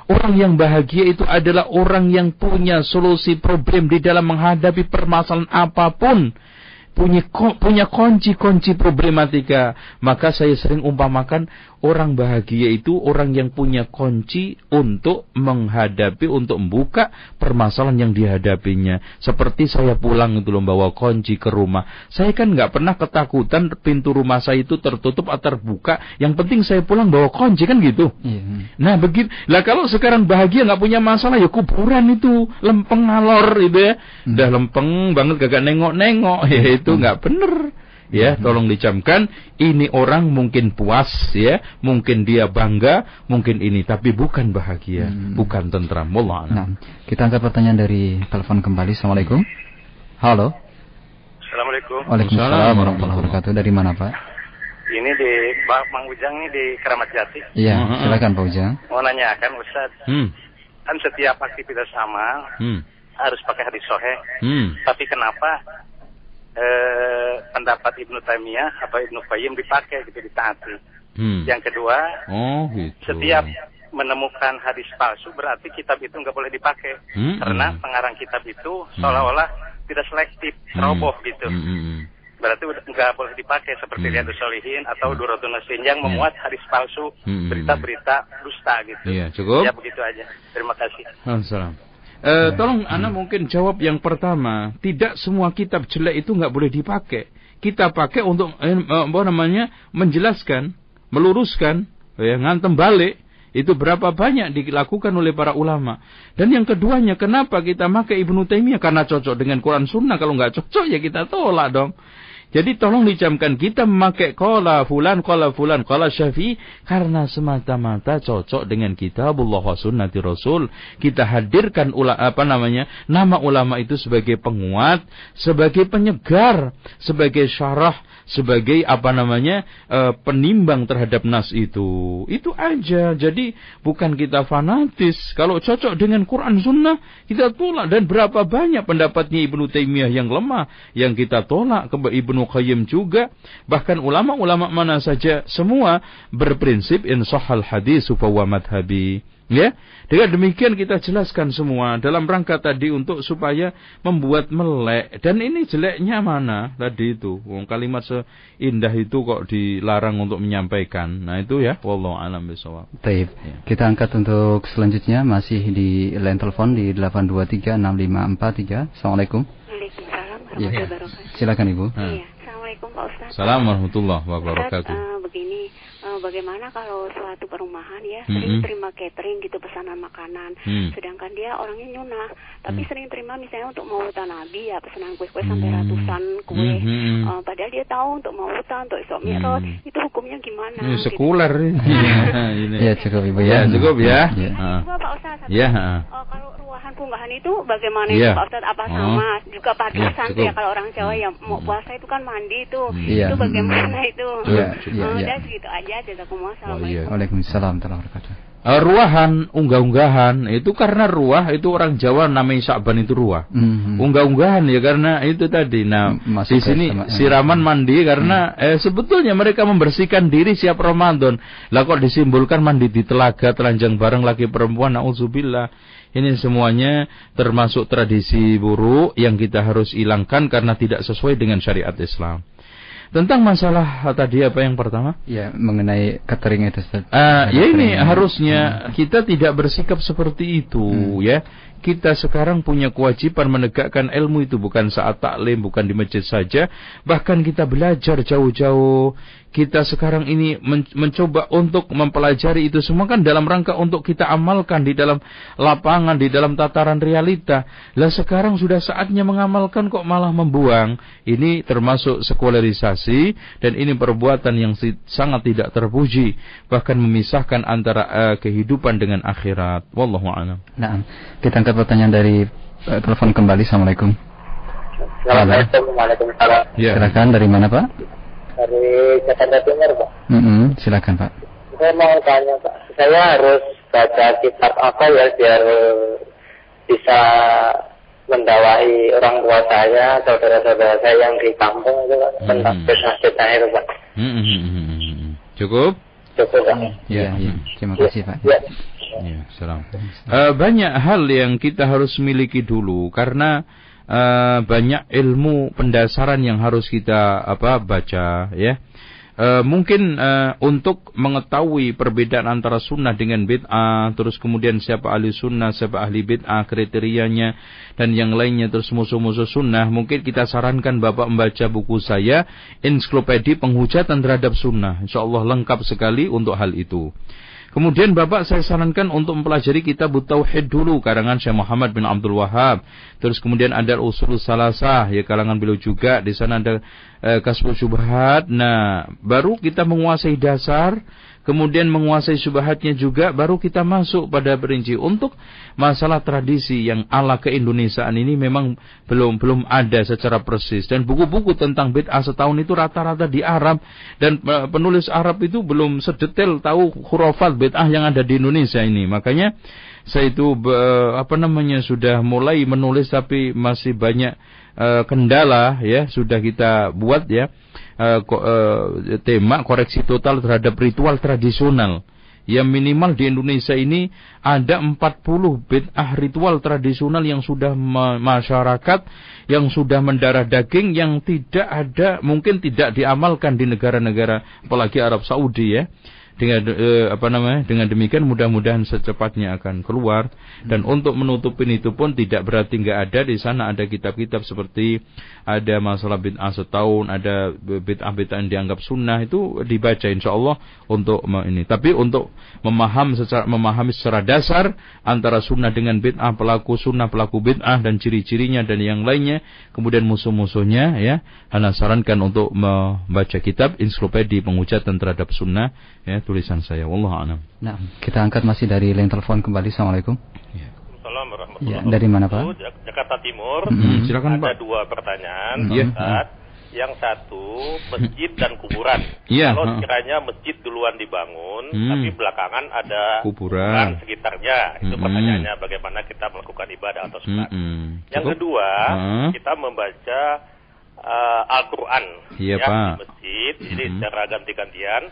orang yang bahagia itu adalah orang yang punya solusi problem di dalam menghadapi permasalahan apapun. Punya kunci-kunci problematika. Maka saya sering umpamakan, orang bahagia itu orang yang punya kunci untuk menghadapi, untuk membuka permasalahan yang dihadapinya. Seperti saya pulang itu bawa kunci ke rumah. Saya kan nggak pernah ketakutan pintu rumah saya itu tertutup atau terbuka. Yang penting saya pulang bawa kunci, kan gitu. Nah begitu. Lah kalau sekarang bahagia nggak punya masalah, ya kuburan itu lempeng ngalor gitu ya. Udah lempeng banget, gak nengok-nengok ya. Itu nggak bener ya. Tolong dicamkan, ini orang mungkin puas ya, mungkin dia bangga, mungkin ini, tapi bukan bahagia, bukan tentram. Nah, kita angkat pertanyaan dari telepon kembali. Assalamualaikum. Halo. Assalamualaikum. Waalaikumsalam warahmatullahi wabarakatuh. Dari mana Pak? Ini di Mang Ujang nih, di Keramat Jati. Iya, silakan Pak Ujang. Mau nanyakan Ustaz, kan setiap aktivitas amal harus pakai hadis sahih, tapi kenapa pendapat Ibnu Taimiyah atau Ibnu Qayyim dipakai gitu, ditaati? Yang kedua, setiap menemukan hadis palsu berarti kitab itu nggak boleh dipakai, karena pengarang kitab itu seolah-olah tidak selektif, roboh gitu. Berarti nggak boleh dipakai, seperti Riyadhus Shalihin atau Durratun Nasin yang memuat hadis palsu, berita-berita dusta gitu. Iya, cukup. Ya begitu aja. Terima kasih. Assalamualaikum. Tolong Anda mungkin jawab yang pertama. Tidak semua kitab jelek itu nggak boleh dipakai. Kita pakai untuk menjelaskan, meluruskan, ya, ngantem balik. Itu berapa banyak dilakukan oleh para ulama. Dan yang keduanya, kenapa kita pakai Ibnu Taimiyah? Karena cocok dengan Quran Sunnah. Kalau nggak cocok ya kita tolak dong. Jadi tolong dicamkan, kita memakai qala fulan, qala Syafi'i karena semata-mata cocok dengan kitabullah wa sunnati Rasul. Kita hadirkan nama ulama itu sebagai penguat, sebagai penyegar, sebagai syarah, sebagai penimbang terhadap nas itu. Itu aja. Jadi bukan kita fanatis. Kalau cocok dengan Quran Sunnah kita tolak, dan berapa banyak pendapatnya Ibnu Taimiyah yang lemah yang kita tolak, ke Ibnu Qayyim juga, bahkan ulama-ulama mana saja semua berprinsip in sahal hadis fa huwa madhhabi. Ya, dengan demikian kita jelaskan semua dalam rangka tadi untuk supaya membuat melek. Dan ini jeleknya mana tadi itu? Kalimat seindah itu kok dilarang untuk menyampaikan. Nah itu ya, wallahu a'lam bishawab. Baik. Ya. Kita angkat untuk selanjutnya, masih di line telepon di 8236543. Assalamualaikum. Waalaikumsalam warahmatullahi wabarakatuh. Silakan Ibu. Iya, Assalamualaikum Pak Ustaz. Assalamualaikum warahmatullahi wabarakatuh. Begini, bagaimana kalau suatu perumahan ya sering terima catering gitu, pesanan makanan, sedangkan dia orangnya nyunah, tapi sering terima misalnya untuk mautan Nabi ya, pesanan kue-kue sampai ratusan kue, padahal dia tahu untuk mautan, untuk Isra Mi'raj, itu hukumnya gimana? Ini sekuler ini. Ya cukup Ibu ya. Cukup ya. Juga Pak Ustaz. Kalau ruahan punggahan itu bagaimana itu Pak Ustaz? Apa sama juga padasan ya, kalau orang Jawa yang mau puasa itu kan mandi itu bagaimana itu? Dan segitu aja. Waalaikumsalam warahmatullahi wabarakatuh. Ruahan, unggah-unggahan itu karena ruah itu orang Jawa namanya Sa'ban itu ruah. Unggah-unggahan ya karena itu tadi. Nah, di sini siraman mandi karena sebetulnya mereka membersihkan diri siap Ramadan. Lah kok disimbolkan mandi di telaga, telanjang bareng laki perempuan, naudzubillah. Ini semuanya termasuk tradisi buruk yang kita harus hilangkan karena tidak sesuai dengan syariat Islam. Tentang masalah tadi apa yang pertama? Ya, mengenai catering itu. Ini harusnya kita tidak bersikap seperti itu ya. Kita sekarang punya kewajiban menegakkan ilmu itu bukan saat taklim, bukan di masjid saja, bahkan kita belajar jauh-jauh. Kita sekarang ini mencoba untuk mempelajari itu semua kan dalam rangka untuk kita amalkan di dalam lapangan, di dalam tataran realita. Lah sekarang sudah saatnya mengamalkan kok malah membuang. Ini termasuk sekularisasi dan ini perbuatan yang sangat tidak terpuji, bahkan memisahkan antara kehidupan dengan akhirat. Wallahu a'lam. Nah, kita angkat pertanyaan dari telepon kembali. Assalamualaikum. Waalaikumsalam. Ya. Silakan, dari mana Pak? Dari Jakarta Timur, Pak. Silakan Pak. Saya mau tanya Pak, saya harus baca kitab apa ya biar bisa mendawahi orang tua saya, saudara-saudara saya yang di kampung itu Pak, tentang fitnah-fitnah itu Pak. Cukup? Cukup Pak. Ya. Terima kasih Pak. Ya, salam. Banyak hal yang kita harus miliki dulu karena banyak ilmu pendasaran yang harus kita baca ya. Mungkin untuk mengetahui perbedaan antara sunnah dengan bid'ah, terus kemudian siapa ahli sunnah, siapa ahli bid'ah, kriterianya dan yang lainnya, terus musuh-musuh sunnah, mungkin kita sarankan Bapak membaca buku saya, Ensiklopedia Penghujatan Terhadap Sunnah. InsyaAllah lengkap sekali untuk hal itu. Kemudian Bapak saya sarankan untuk mempelajari kitab Tauhid dulu, karangan Syekh Muhammad bin Abdul Wahhab. Terus kemudian ada Ushulus Salasah, ya karangan beliau juga. Di sana ada Kasful Syubhat. Nah, baru kita menguasai dasar, kemudian menguasai syubhatnya juga, baru kita masuk pada perinci. Untuk masalah tradisi yang ala keindonesiaan ini memang belum ada secara persis. Dan buku-buku tentang bid'ah setahun itu rata-rata di Arab. Dan penulis Arab itu belum sedetail tahu khurafat bid'ah yang ada di Indonesia ini. Makanya saya itu sudah mulai menulis tapi masih banyak kendala ya, sudah kita buat ya tema koreksi total terhadap ritual tradisional. Yang minimal di Indonesia ini ada 40 bid'ah ritual tradisional yang sudah masyarakat, yang sudah mendarah daging, yang tidak ada, mungkin tidak diamalkan di negara-negara apalagi Arab Saudi ya. dengan demikian mudah-mudahan secepatnya akan keluar. Dan untuk menutupin itu pun tidak berarti nggak ada. Di sana ada kitab-kitab seperti ada masalah bid'ah setahun, ada bid'ah-bid'ah yang dianggap sunnah, itu dibaca insyaallah untuk ini. Tapi untuk memahami secara dasar antara sunnah dengan bid'ah, pelaku sunnah, pelaku bid'ah dan ciri-cirinya dan yang lainnya, kemudian musuh-musuhnya, ya, ana sarankan untuk membaca kitab Ensiklopedia Penghujatan Terhadap Sunnah, ya, tulisan saya. Wallahu a'lam. Nah, kita angkat masih dari line telepon kembali. Assalamualaikum. Ya. Assalamualaikum warahmatullahi wabarakatuh. Dari mana, Pak? Jakarta Timur. Silakan, Pak. Ada 2 pertanyaan, Iya. Yang satu, masjid dan kuburan. Iya. Kalau sekiranya masjid duluan dibangun, tapi belakangan ada kuburan sekitarnya, itu pertanyaannya bagaimana kita melakukan ibadah atau sholat. Yang kedua, kita membaca Al-Quran, iya, ya, Pak, di masjid, jadi secara ganti-gantian.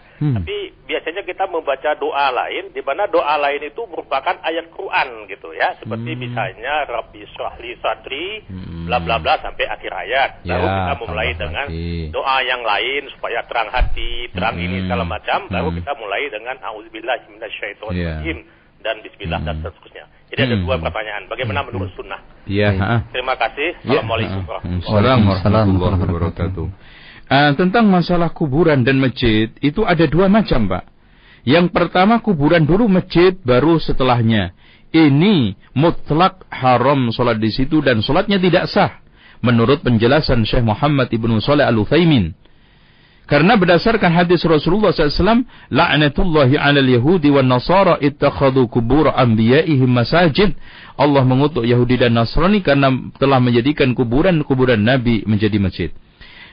Tapi biasanya kita membaca doa lain, di mana doa lain itu merupakan ayat Quran, gitu ya. Seperti misalnya Rabbi shrahli sadri, bla bla bla sampai akhir ayat. Baru kita mulai dengan doa yang lain supaya terang hati, terang ini segala macam. Baru kita mulai dengan A'udzubillahi minasyaitonirrajim dan Bismillah dan seterusnya. Jadi ada 2 pertanyaan. Bagaimana menurut sunnah? Iya. Terima kasih. Assalamualaikum warahmatullahi wabarakatuh. Tentang masalah kuburan dan masjid, itu ada 2 macam, Pak. Yang pertama kuburan dulu, masjid baru setelahnya. Ini mutlak haram sholat di situ dan sholatnya tidak sah, menurut penjelasan Syekh Muhammad Ibnu Shalih Al-Utsaimin. Karena berdasarkan hadis Rasulullah SAW, la'natullahi 'alal yahudi wan nasara ittakhadhu qubur anbiya'ihim masajid. Allah mengutuk Yahudi dan Nasrani karena telah menjadikan kuburan nabi menjadi masjid.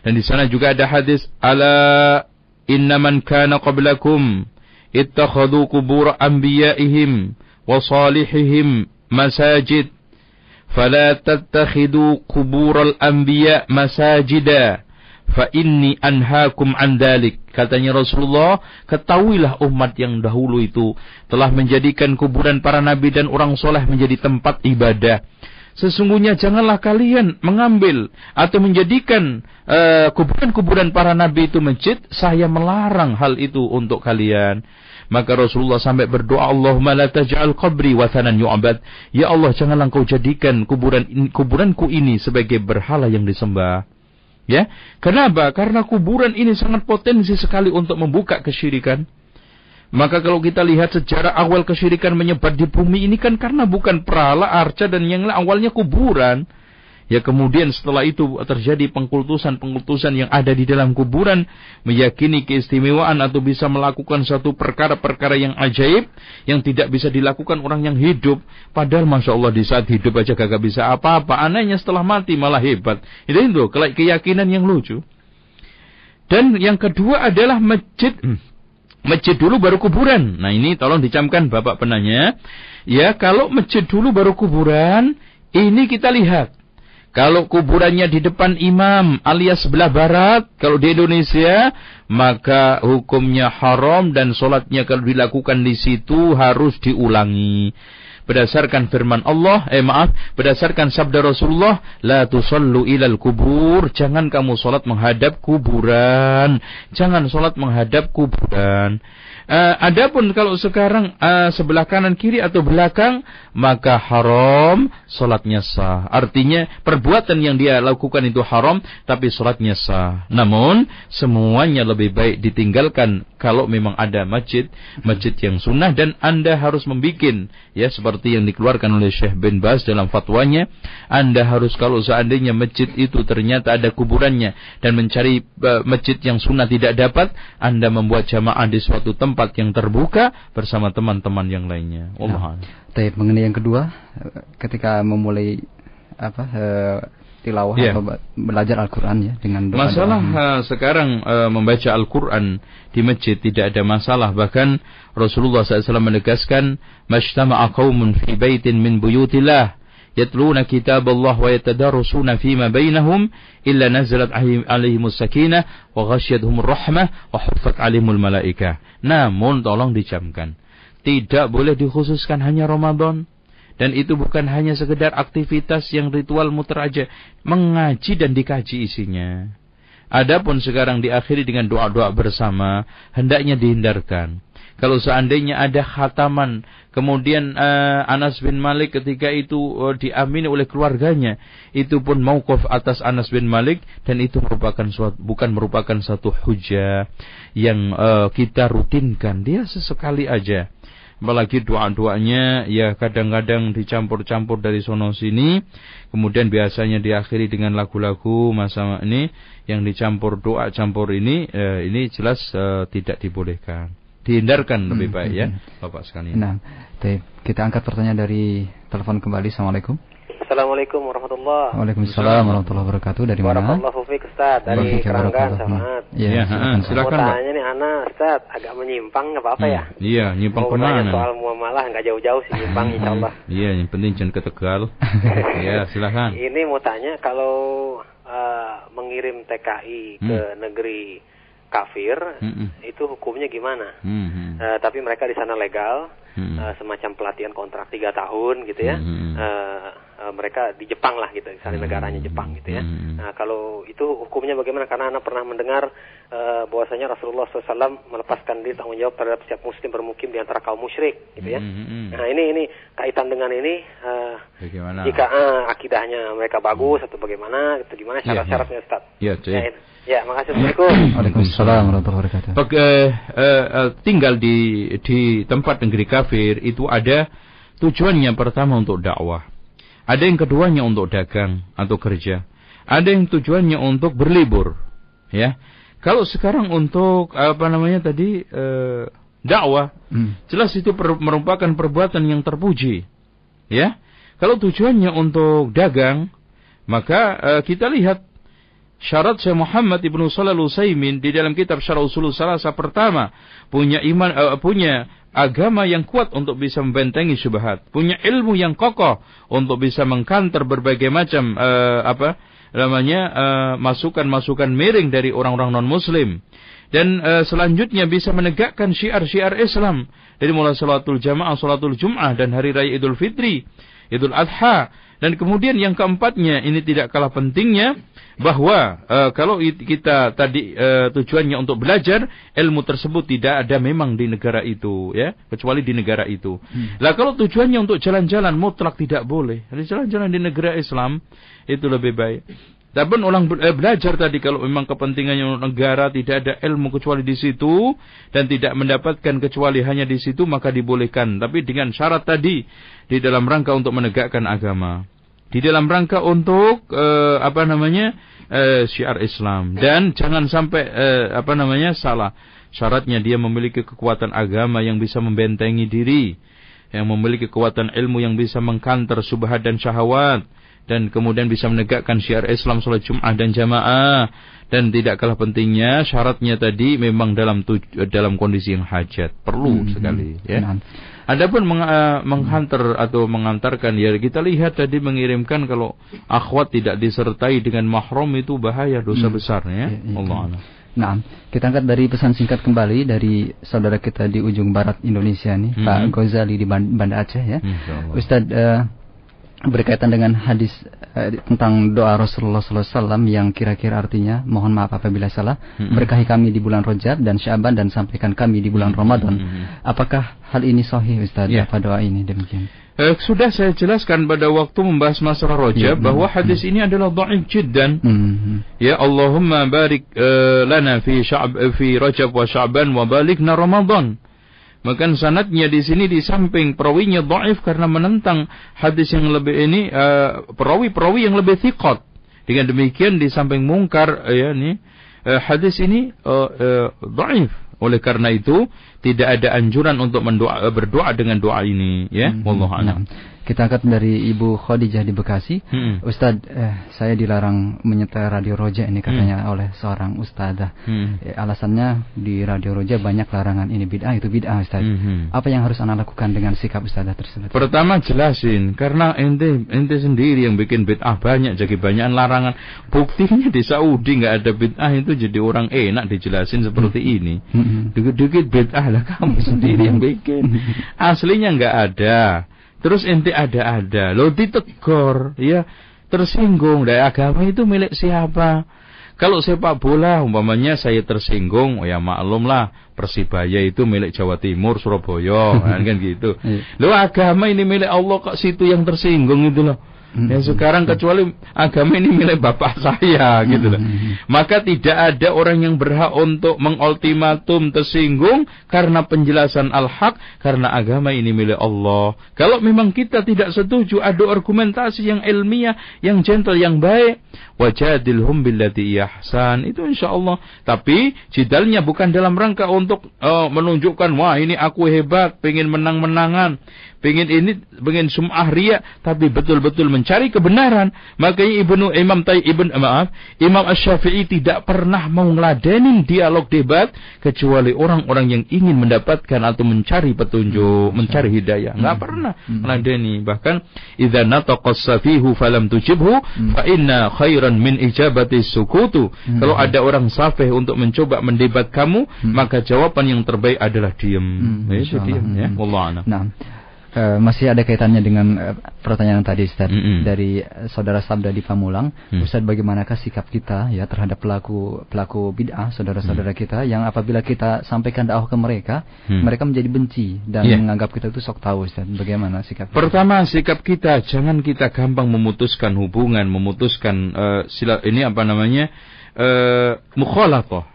Dan di sana juga ada hadis, ala innaman kana qablakum ittakhadhu qubur anbiya'ihim wa salihihim masajid fala tattakhidhu qubural anbiya' masajida fa inni anhaakum an dzalik. Katanya Rasulullah, ketahuilah umat yang dahulu itu telah menjadikan kuburan para nabi dan orang soleh menjadi tempat ibadah. Sesungguhnya janganlah kalian mengambil atau menjadikan kuburan-kuburan para nabi itu masjid. Saya melarang hal itu untuk kalian. Maka Rasulullah sampai berdoa, Allahumma la taj'al qabri wathanan yu'bad. Ya Allah, janganlah engkau jadikan kuburanku ini sebagai berhala yang disembah. Ya, kenapa? Karena kuburan ini sangat potensi sekali untuk membuka kesyirikan. Maka kalau kita lihat sejarah awal kesyirikan menyebar di bumi ini kan karena bukan berhala, arca dan yang lain, awalnya kuburan. Ya, kemudian setelah itu terjadi pengkultusan yang ada di dalam kuburan, meyakini keistimewaan atau bisa melakukan suatu perkara-perkara yang ajaib yang tidak bisa dilakukan orang yang hidup. Padahal Masya Allah di saat hidup aja kagak bisa apa-apa, anehnya setelah mati malah hebat. Itu keyakinan yang lucu. Dan yang kedua adalah masjid. Masjid dulu baru kuburan. Nah ini tolong dicamkan Bapak penanya. Ya, kalau masjid dulu baru kuburan, ini kita lihat. Kalau kuburannya di depan imam alias sebelah barat, kalau di Indonesia, maka hukumnya haram dan sholatnya kalau dilakukan di situ harus diulangi. Berdasarkan firman Allah, berdasarkan sabda Rasulullah, la tusallu ilal kubur, jangan kamu sholat menghadap kuburan. Jangan sholat menghadap kuburan. Adapun kalau sekarang sebelah kanan kiri atau belakang, maka haram, sholatnya sah. Artinya perbuatan yang dia lakukan itu haram, tapi sholatnya sah. Namun semuanya lebih baik ditinggalkan kalau memang ada masjid yang sunnah, dan Anda harus membikin, ya, seperti yang dikeluarkan oleh Syekh bin Baz dalam fatwanya. Anda harus, kalau seandainya masjid itu ternyata ada kuburannya dan mencari masjid yang sunnah tidak dapat, Anda membuat jamaah di suatu tempat yang terbuka bersama teman-teman yang lainnya. Allah. Tapi mengenai yang kedua, ketika memulai tilawah atau belajar Al-Quran, ya, dengan doa. Masalah sekarang membaca Al-Quran di masjid tidak ada masalah. Bahkan Rasulullah SAW menegaskan, "Majtama'a qaumun fi baitin min buyutillah yatluna kitaballah wa yatadarusuna fima bainahum illa nazalat alaihimus sakinah wa ghasyiyatuhumur rahmah wa huffat alaihimul malaikah." Namun tolong dicamkan, tidak boleh dikhususkan hanya Ramadan, dan itu bukan hanya sekedar aktivitas yang ritual muter aja, mengaji dan dikaji isinya. Adapun sekarang diakhiri dengan doa-doa bersama, hendaknya dihindarkan. Kalau seandainya ada khataman, kemudian Anas bin Malik ketika itu diamini oleh keluarganya, itu pun mauquf atas Anas bin Malik, dan itu bukan merupakan satu hujah yang kita rutinkan. Dia sesekali aja. Apalagi doa-doanya ya kadang-kadang dicampur-campur dari sono sini, kemudian biasanya diakhiri dengan lagu-lagu masa ini yang dicampur doa campur ini jelas tidak dibolehkan. Dihindarkan lebih baik ya, Bapak sekalian. Nah, kita angkat pertanyaan dari telepon kembali. Assalamualaikum. Assalamualaikum warahmatullahi wabarakatuh. Waalaikumsalam warahmatullahi wabarakatuh. Dari mana? Barakallahu fiik Ustaz, dari Keranggan Samat. Iya, silakan. Mau tanya nih Ana Ustaz, agak menyimpang enggak apa-apa ya? Iya, nyimpang kemana? Soal muamalah enggak jauh-jauh sih nyimpang insyaallah. Iya, yang penting jangan ke Tegal. Iya, silakan. Ini mau tanya kalau mengirim TKI ke negeri kafir, itu hukumnya gimana? Tapi mereka di sana legal, semacam pelatihan kontrak 3 tahun gitu ya. Mereka di Jepang lah gitu, misalnya negaranya Jepang gitu ya. Nah, kalau itu hukumnya bagaimana? Karena Anda pernah mendengar bahwasanya Rasulullah SAW melepaskan diri tanggung jawab terhadap setiap muslim bermukim di antara kaum musyrik gitu ya. Nah, ini kaitan dengan ini bagaimana? Jika akidahnya mereka bagus atau bagaimana, itu gimana syarat-syaratnya Ustaz? Ya, makasih. Assalamualaikum. Waalaikumsalam warahmatullahi wabarakatuh. Tinggal di tempat negeri kafir itu ada tujuannya pertama untuk dakwah. Ada yang keduanya untuk dagang atau kerja. Ada yang tujuannya untuk berlibur. Ya. Kalau sekarang untuk dakwah, jelas itu merupakan perbuatan yang terpuji. Ya. Kalau tujuannya untuk dagang, maka kita lihat syarat Syekh Muhammad Ibnu Shalih Al-Utsaimin di dalam kitab Syarh Ushul Salasah pertama, punya agama yang kuat untuk bisa membentengi syubhat, punya ilmu yang kokoh untuk bisa mengkanter berbagai macam masukan-masukan miring dari orang-orang non-muslim, dan selanjutnya bisa menegakkan syiar-syiar Islam dari mulai salatul jamaah, salatul jum'ah, dan hari raya Idul Fitri, Idul Adha. Dan kemudian yang keempatnya, ini tidak kalah pentingnya, bahwa kalau kita tadi tujuannya untuk belajar, ilmu tersebut tidak ada memang di negara itu, ya, kecuali di negara itu. Lah kalau tujuannya untuk jalan-jalan, mutlak tidak boleh. Jadi jalan-jalan di negara Islam itu lebih baik. Tapi orang belajar tadi, kalau memang kepentingannya untuk negara, tidak ada ilmu kecuali di situ dan tidak mendapatkan kecuali hanya di situ, maka dibolehkan. Tapi dengan syarat tadi, di dalam rangka untuk menegakkan agama, di dalam rangka untuk syiar Islam, dan jangan sampai salah. Syaratnya dia memiliki kekuatan agama yang bisa membentengi diri, yang memiliki kekuatan ilmu yang bisa mengkanter subhat dan syahwat, dan kemudian bisa menegakkan syiar Islam, salat Jum'ah dan jamaah. Dan tidak kalah pentingnya, syaratnya tadi memang dalam kondisi yang hajat, perlu sekali, ya. Adapun menghantar atau mengantarkan, ya kita lihat tadi mengirimkan, kalau akhwat tidak disertai dengan mahram itu bahaya, dosa besarnya. Allah. Nah, kita angkat dari pesan singkat kembali dari saudara kita di ujung barat Indonesia nih, Pak Ghazali di Banda Aceh ya. Ustaz, berkaitan dengan hadis tentang doa Rasulullah SAW yang kira-kira artinya, mohon maaf apabila salah, berkahi kami di bulan Rajab dan Sya'ban dan sampaikan kami di bulan Ramadan. Apakah hal ini sahih Ustaz? Apa doa ini demikian? Sudah saya jelaskan pada waktu membahas masalah Rajab bahwa hadis ini adalah dhaif jiddan. Ya, Allahumma barik lana fi Rajab wa Sya'ban wa balikna Ramadan. Maka sanadnya di sini di samping perawinya dhaif karena menentang hadis yang lebih ini, perawi-perawi yang lebih thiqat. Dengan demikian di samping mungkar hadis ini dhaif. Oleh karena itu tidak ada anjuran untuk berdoa dengan doa ini, ya. Wallahu a'lam. Kita angkat dari Ibu Khadijah di Bekasi. Ustaz, saya dilarang menyetel Radio Roja ini katanya oleh seorang ustadzah. Alasannya di Radio Roja banyak larangan, ini bid'ah, itu bid'ah Ustaz. Apa yang harus Anda lakukan dengan sikap ustadzah tersebut? Pertama jelasin, karena ente sendiri yang bikin bid'ah banyak, jadi banyak larangan. Buktinya di Saudi nggak ada bid'ah, itu jadi orang enak dijelasin seperti ini. Dikit-dikit bid'ah lah, kamu sendiri yang bikin. Aslinya nggak ada. Terus ente ada-ada, lo ditegur, ya, tersinggung. Dari agama itu milik siapa? Kalau sepak bola umpamanya saya tersinggung, ya maklumlah, Persibaya itu milik Jawa Timur, Surabaya, kan gitu. Loh, agama ini milik Allah, kok situ yang tersinggung itu loh. Ya sekarang kecuali agama ini milik bapak saya gitu loh. Maka tidak ada orang yang berhak untuk mengultimatum tersinggung karena penjelasan al-haq, karena agama ini milik Allah. Kalau memang kita tidak setuju, ada argumentasi yang ilmiah, yang gentle, yang baik, wajadilhum billati ihsan, itu insyaallah. Tapi jidalnya bukan dalam rangka untuk menunjukkan wah ini aku hebat, pengen menang-menangan, pengen sum'ah riya, tapi betul-betul mencari kebenaran. Makanya Imam Asy-Syafi'i tidak pernah mau ngeladenin dialog debat kecuali orang-orang yang ingin mendapatkan atau mencari petunjuk, mencari hidayah. Enggak pernah ngladeni. Bahkan idza nataqas safihu falam tujibhu fa inna khairan min ijabati sukutu. Kalau ada orang safih untuk mencoba mendebat kamu, maka jawaban yang terbaik adalah diam. Itu diam ya. Wallahu a'lam. Nah, masih ada kaitannya dengan pertanyaan tadi Ustaz, dari saudara Sabda di Pamulang. Ustaz, bagaimanakah sikap kita ya terhadap pelaku bid'ah, saudara-saudara kita yang apabila kita sampaikan dakwah ke mereka, mereka menjadi benci dan menganggap kita itu sok tahu, Ustaz. Bagaimana sikap kita? Pertama, sikap kita jangan kita gampang memutuskan hubungan, memutuskan mukhalatah.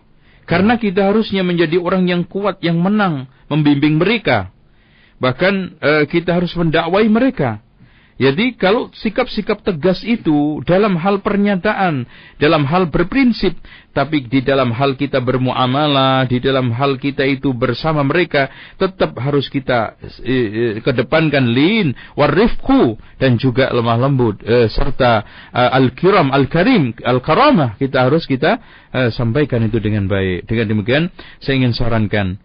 Karena kita harusnya menjadi orang yang kuat, yang menang, membimbing mereka. Bahkan kita harus mendakwai mereka. Jadi kalau sikap-sikap tegas itu dalam hal pernyataan, dalam hal berprinsip, tapi di dalam hal kita bermuamalah, di dalam hal kita itu bersama mereka, tetap harus kita kedepankan lin, warifku, dan juga lemah lembut, serta al-kiram, al-karim, al-karamah, kita sampaikan itu dengan baik. Dengan demikian, saya ingin sarankan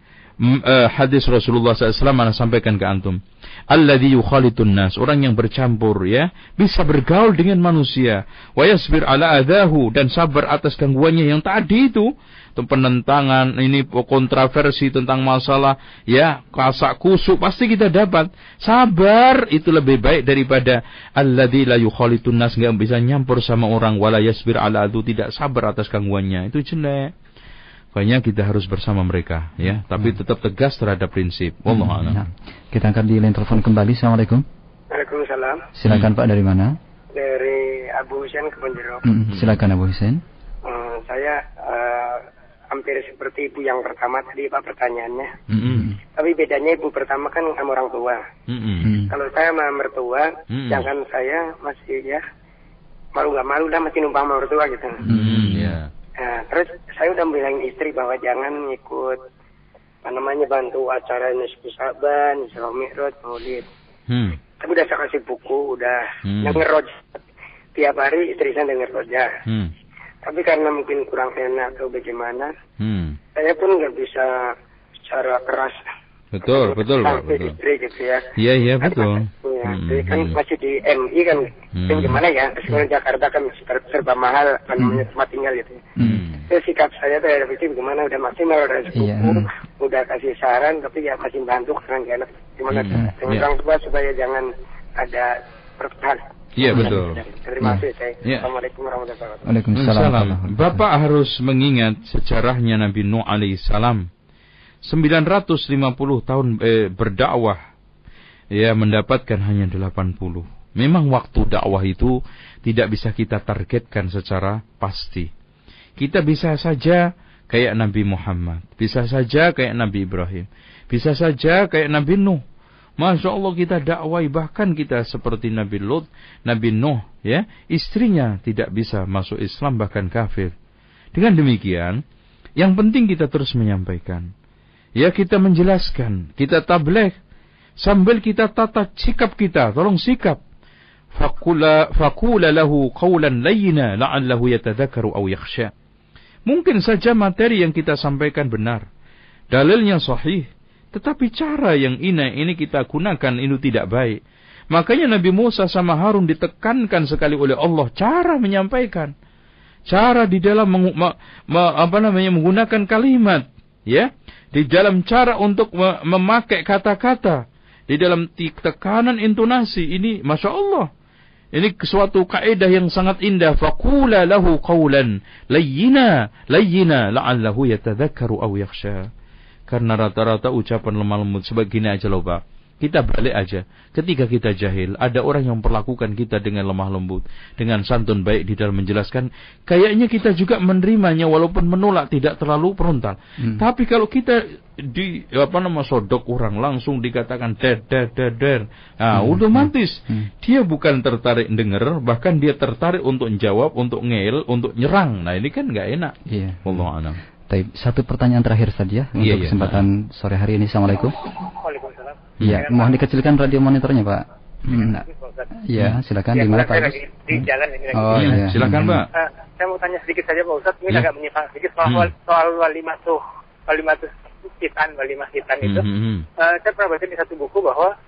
hadis Rasulullah SAW mana sampaikan ke antum, alladzi yukhalitun nas, orang yang bercampur ya, bisa bergaul dengan manusia, wa yasbir ala adahu, dan sabar atas gangguannya yang tadi itu penentangan, ini kontroversi tentang masalah ya kasak kusuk, pasti kita dapat. Sabar itu lebih baik daripada alladzi la yukhalitun nas, enggak bisa nyampur sama orang, wala yasbir ala adu, tidak sabar atas gangguannya, itu jelek. Makanya kita harus bersama mereka ya, tapi tetap tegas terhadap prinsip. Wallahu a'lam. Kita angkat di line telepon kembali. Assalamualaikum. Waalaikumsalam. Silakan Pak, dari mana? Dari Abu Husain Kebonjeruk. Silakan Abu Husain. Saya hampir seperti ibu yang pertama tadi Pak pertanyaannya. Tapi bedanya ibu pertama kan sama orang tua. Kalau saya sama mertua, jangan saya masih ya malu nggak malu dah masih numpang sama mertua gitu. Nah, terus saya udah bilangin istri bahwa jangan ikut bantu acara Nisfu Saban, Isra Mi'raj, Maulid. Tapi udah saya kasih buku, udah denger roja. Tiap hari istri saya denger roja. Tapi karena mungkin kurang enak atau bagaimana, saya pun nggak bisa secara keras. Betul Pak, betul. Istri gitu ya. Iya betul. Jadi kan masih di MI kan, gimana ya? Terus kalau Jakarta kan serba mahal, tempat tinggal gitu. Terus sikap saya terhadap itu gimana? Udah maksimal, udah sepupu, udah kasih saran, tapi ya masih bantu karena nggak enak. Gimana dengan orang tua supaya jangan ada perpecahan. Iya betul. Terima kasih saya. Assalamualaikum warahmatullahi wabarakatuh. Waalaikumsalam. Bapak harus mengingat sejarahnya Nabi Nuh alaihissalam. 950 tahun berdakwah, ya mendapatkan hanya 80. Memang waktu dakwah itu tidak bisa kita targetkan secara pasti. Kita bisa saja kayak Nabi Muhammad, bisa saja kayak Nabi Ibrahim, bisa saja kayak Nabi Nuh. Masya Allah kita dakwai, bahkan kita seperti Nabi Lut, Nabi Nuh, ya istrinya tidak bisa masuk Islam, bahkan kafir. Dengan demikian, yang penting kita terus menyampaikan. Ya kita menjelaskan, kita tabligh, sambil kita tata sikap kita, tolong sikap. Faqula lahu qawlan layyina la'allahu yatadzakkaru aw yakhsha. Mungkin saja materi yang kita sampaikan benar, dalilnya sahih, tetapi cara yang ini kita gunakan itu tidak baik. Makanya Nabi Musa sama Harun ditekankan sekali oleh Allah cara menyampaikan, cara di dalam menggunakan kalimat, ya. Di dalam cara untuk memakai kata-kata, di dalam tekanan intonasi ini, Masya Allah, Ini suatu kaidah yang sangat indah. Faqula lahu qawlan layyina la'allahu yatadzakkaru aw yakhsha. Karena rata-rata ucapan lemah lembut sebegini aja loh Pak. Kita balik aja. Ketika kita jahil, ada orang yang memperlakukan kita dengan lemah lembut, dengan santun baik di dalam menjelaskan. Kayaknya kita juga menerimanya walaupun menolak, tidak terlalu frontal. Tapi kalau kita sodok orang langsung dikatakan der. Nah, otomatis dia bukan tertarik dengar, bahkan dia tertarik untuk menjawab, untuk ngeyel, untuk nyerang. Nah, ini kan nggak enak. Iya. Wallahu a'lam. Satu pertanyaan terakhir saja untuk kesempatan sore hari ini. Assalamualaikum. Waalaikumsalam. Iya, mohon dikecilkan radio monitornya, Pak. Iya, silakan. Gimana Pak? Saya lagi di jalan ini. Iya. Silakan, Pak. Saya mau tanya sedikit saja Pak Ustadz. Ini agak menyimpang sedikit soal walimah hitan itu. Saya pernah baca di satu buku bahwa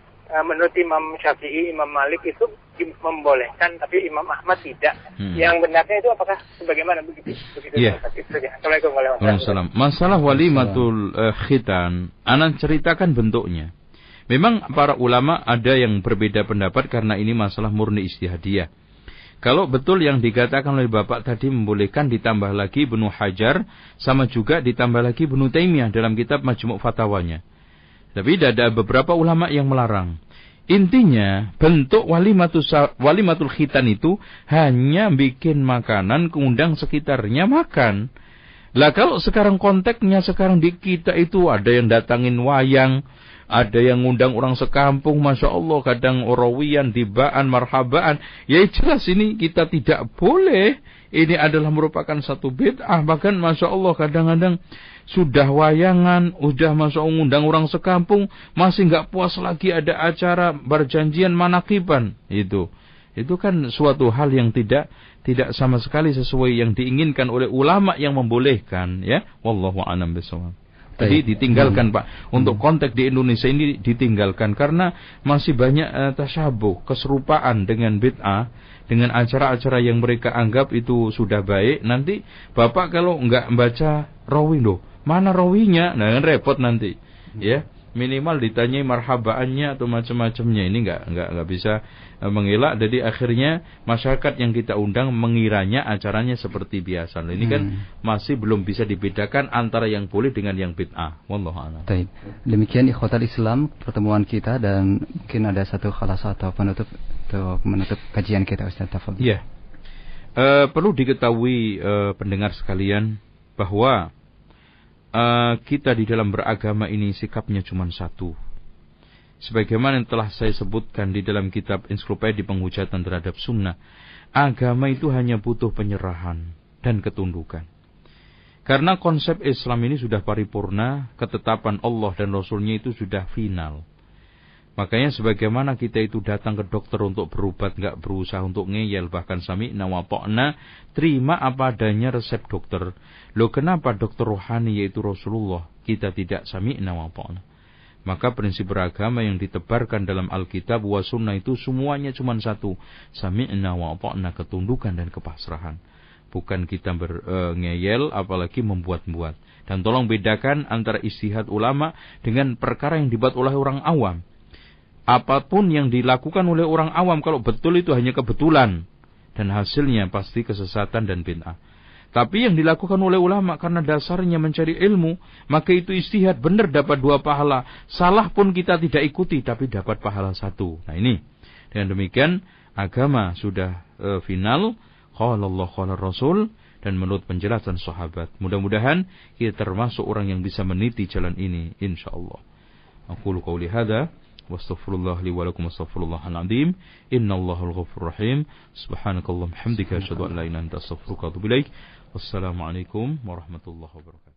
menurut Imam Syafi'i, Imam Malik itu membolehkan, tapi Imam Ahmad tidak. Yang benarnya itu apakah sebagaimana begitu? Iya. Assalamualaikum warahmatullahi wabarakatuh. Masalah walimatul khitan, anak ceritakan bentuknya. Memang para ulama ada yang berbeda pendapat karena ini masalah murni ijtihadiyah. Kalau betul yang dikatakan oleh Bapak tadi membolehkan, ditambah lagi Ibnu Hajar, sama juga ditambah lagi Ibnu Taimiyah dalam kitab Majmu' Fatawanya. Tapi ada beberapa ulama yang melarang. Intinya bentuk walimatul khitan itu hanya bikin makanan, keundang sekitarnya makan. Lah kalau sekarang konteksnya sekarang di kita itu ada yang datangin wayang, ada yang ngundang orang sekampung, Masya Allah, kadang orawian, tibaan, marhabaan. Ya jelas ini kita tidak boleh. Ini adalah merupakan satu bid'ah. Bahkan Masya Allah kadang-kadang sudah wayangan, udah Masya Allah ngundang orang sekampung, masih nggak puas lagi ada acara berjanjian manakiban. Itu kan suatu hal yang tidak sama sekali sesuai yang diinginkan oleh ulama yang membolehkan. Ya, wallahu a'lam bishawab. Jadi ditinggalkan Pak. Untuk konteks di Indonesia ini ditinggalkan karena masih banyak tasyabuh, keserupaan dengan bid'ah, dengan acara-acara yang mereka anggap itu sudah baik. Nanti Bapak kalau enggak membaca rawi loh, mana rawinya? Nah kan repot nanti. Ya, minimal ditanyai marhabaannya atau macam-macamnya. Ini enggak bisa mengelak. Jadi akhirnya masyarakat yang kita undang mengiranya acaranya seperti biasa. Ini kan masih belum bisa dibedakan antara yang boleh dengan yang bid'ah. Wallahu a'lam. Baik. Demikian ikhwatal Islam pertemuan kita, dan mungkin ada satu khalasah atau penutup untuk menutup kajian kita, Ustaz. Tafadhol. Iya. Perlu diketahui pendengar sekalian bahwa kita di dalam beragama ini sikapnya cuma satu. Sebagaimana yang telah saya sebutkan di dalam kitab Ensiklopedia Penghujatan Terhadap Sunnah, agama itu hanya butuh penyerahan dan ketundukan. Karena konsep Islam ini sudah paripurna, ketetapan Allah dan Rasulnya itu sudah final. Makanya sebagaimana kita itu datang ke dokter untuk berobat, nggak berusaha untuk ngeyel, bahkan sami'na wa ta'na, terima apa adanya resep dokter. Loh kenapa dokter rohani yaitu Rasulullah kita tidak sami'na wa ta'na? Maka prinsip beragama yang ditebarkan dalam Alkitab wa Sunnah itu semuanya cuma satu. Sami'na wa ta'na, ketundukan dan kepasrahan. Bukan kita ngeyel apalagi membuat-buat. Dan tolong bedakan antara ijtihad ulama dengan perkara yang dibuat oleh orang awam. Apapun yang dilakukan oleh orang awam, kalau betul itu hanya kebetulan. Dan hasilnya pasti kesesatan dan bid'ah. Tapi yang dilakukan oleh ulama karena dasarnya mencari ilmu, maka itu ijtihad, benar dapat 2 pahala. Salah pun kita tidak ikuti, tapi dapat pahala 1. Nah ini, dengan demikian agama sudah final. Qala Allah, qala Rasul, dan menurut penjelasan sahabat. Mudah-mudahan kita termasuk orang yang bisa meniti jalan ini, insyaallah. Aqulu qouli hadza wastaghfirullah li wa lakum astaghfirullahal azim. Innallahal ghafurur rahim. Subhanakallahumma hamdika asyhadu an la ilaha illa anta astaghfiruka wa atubu ilaik. Wassalamualaikum warahmatullahi wabarakatuh.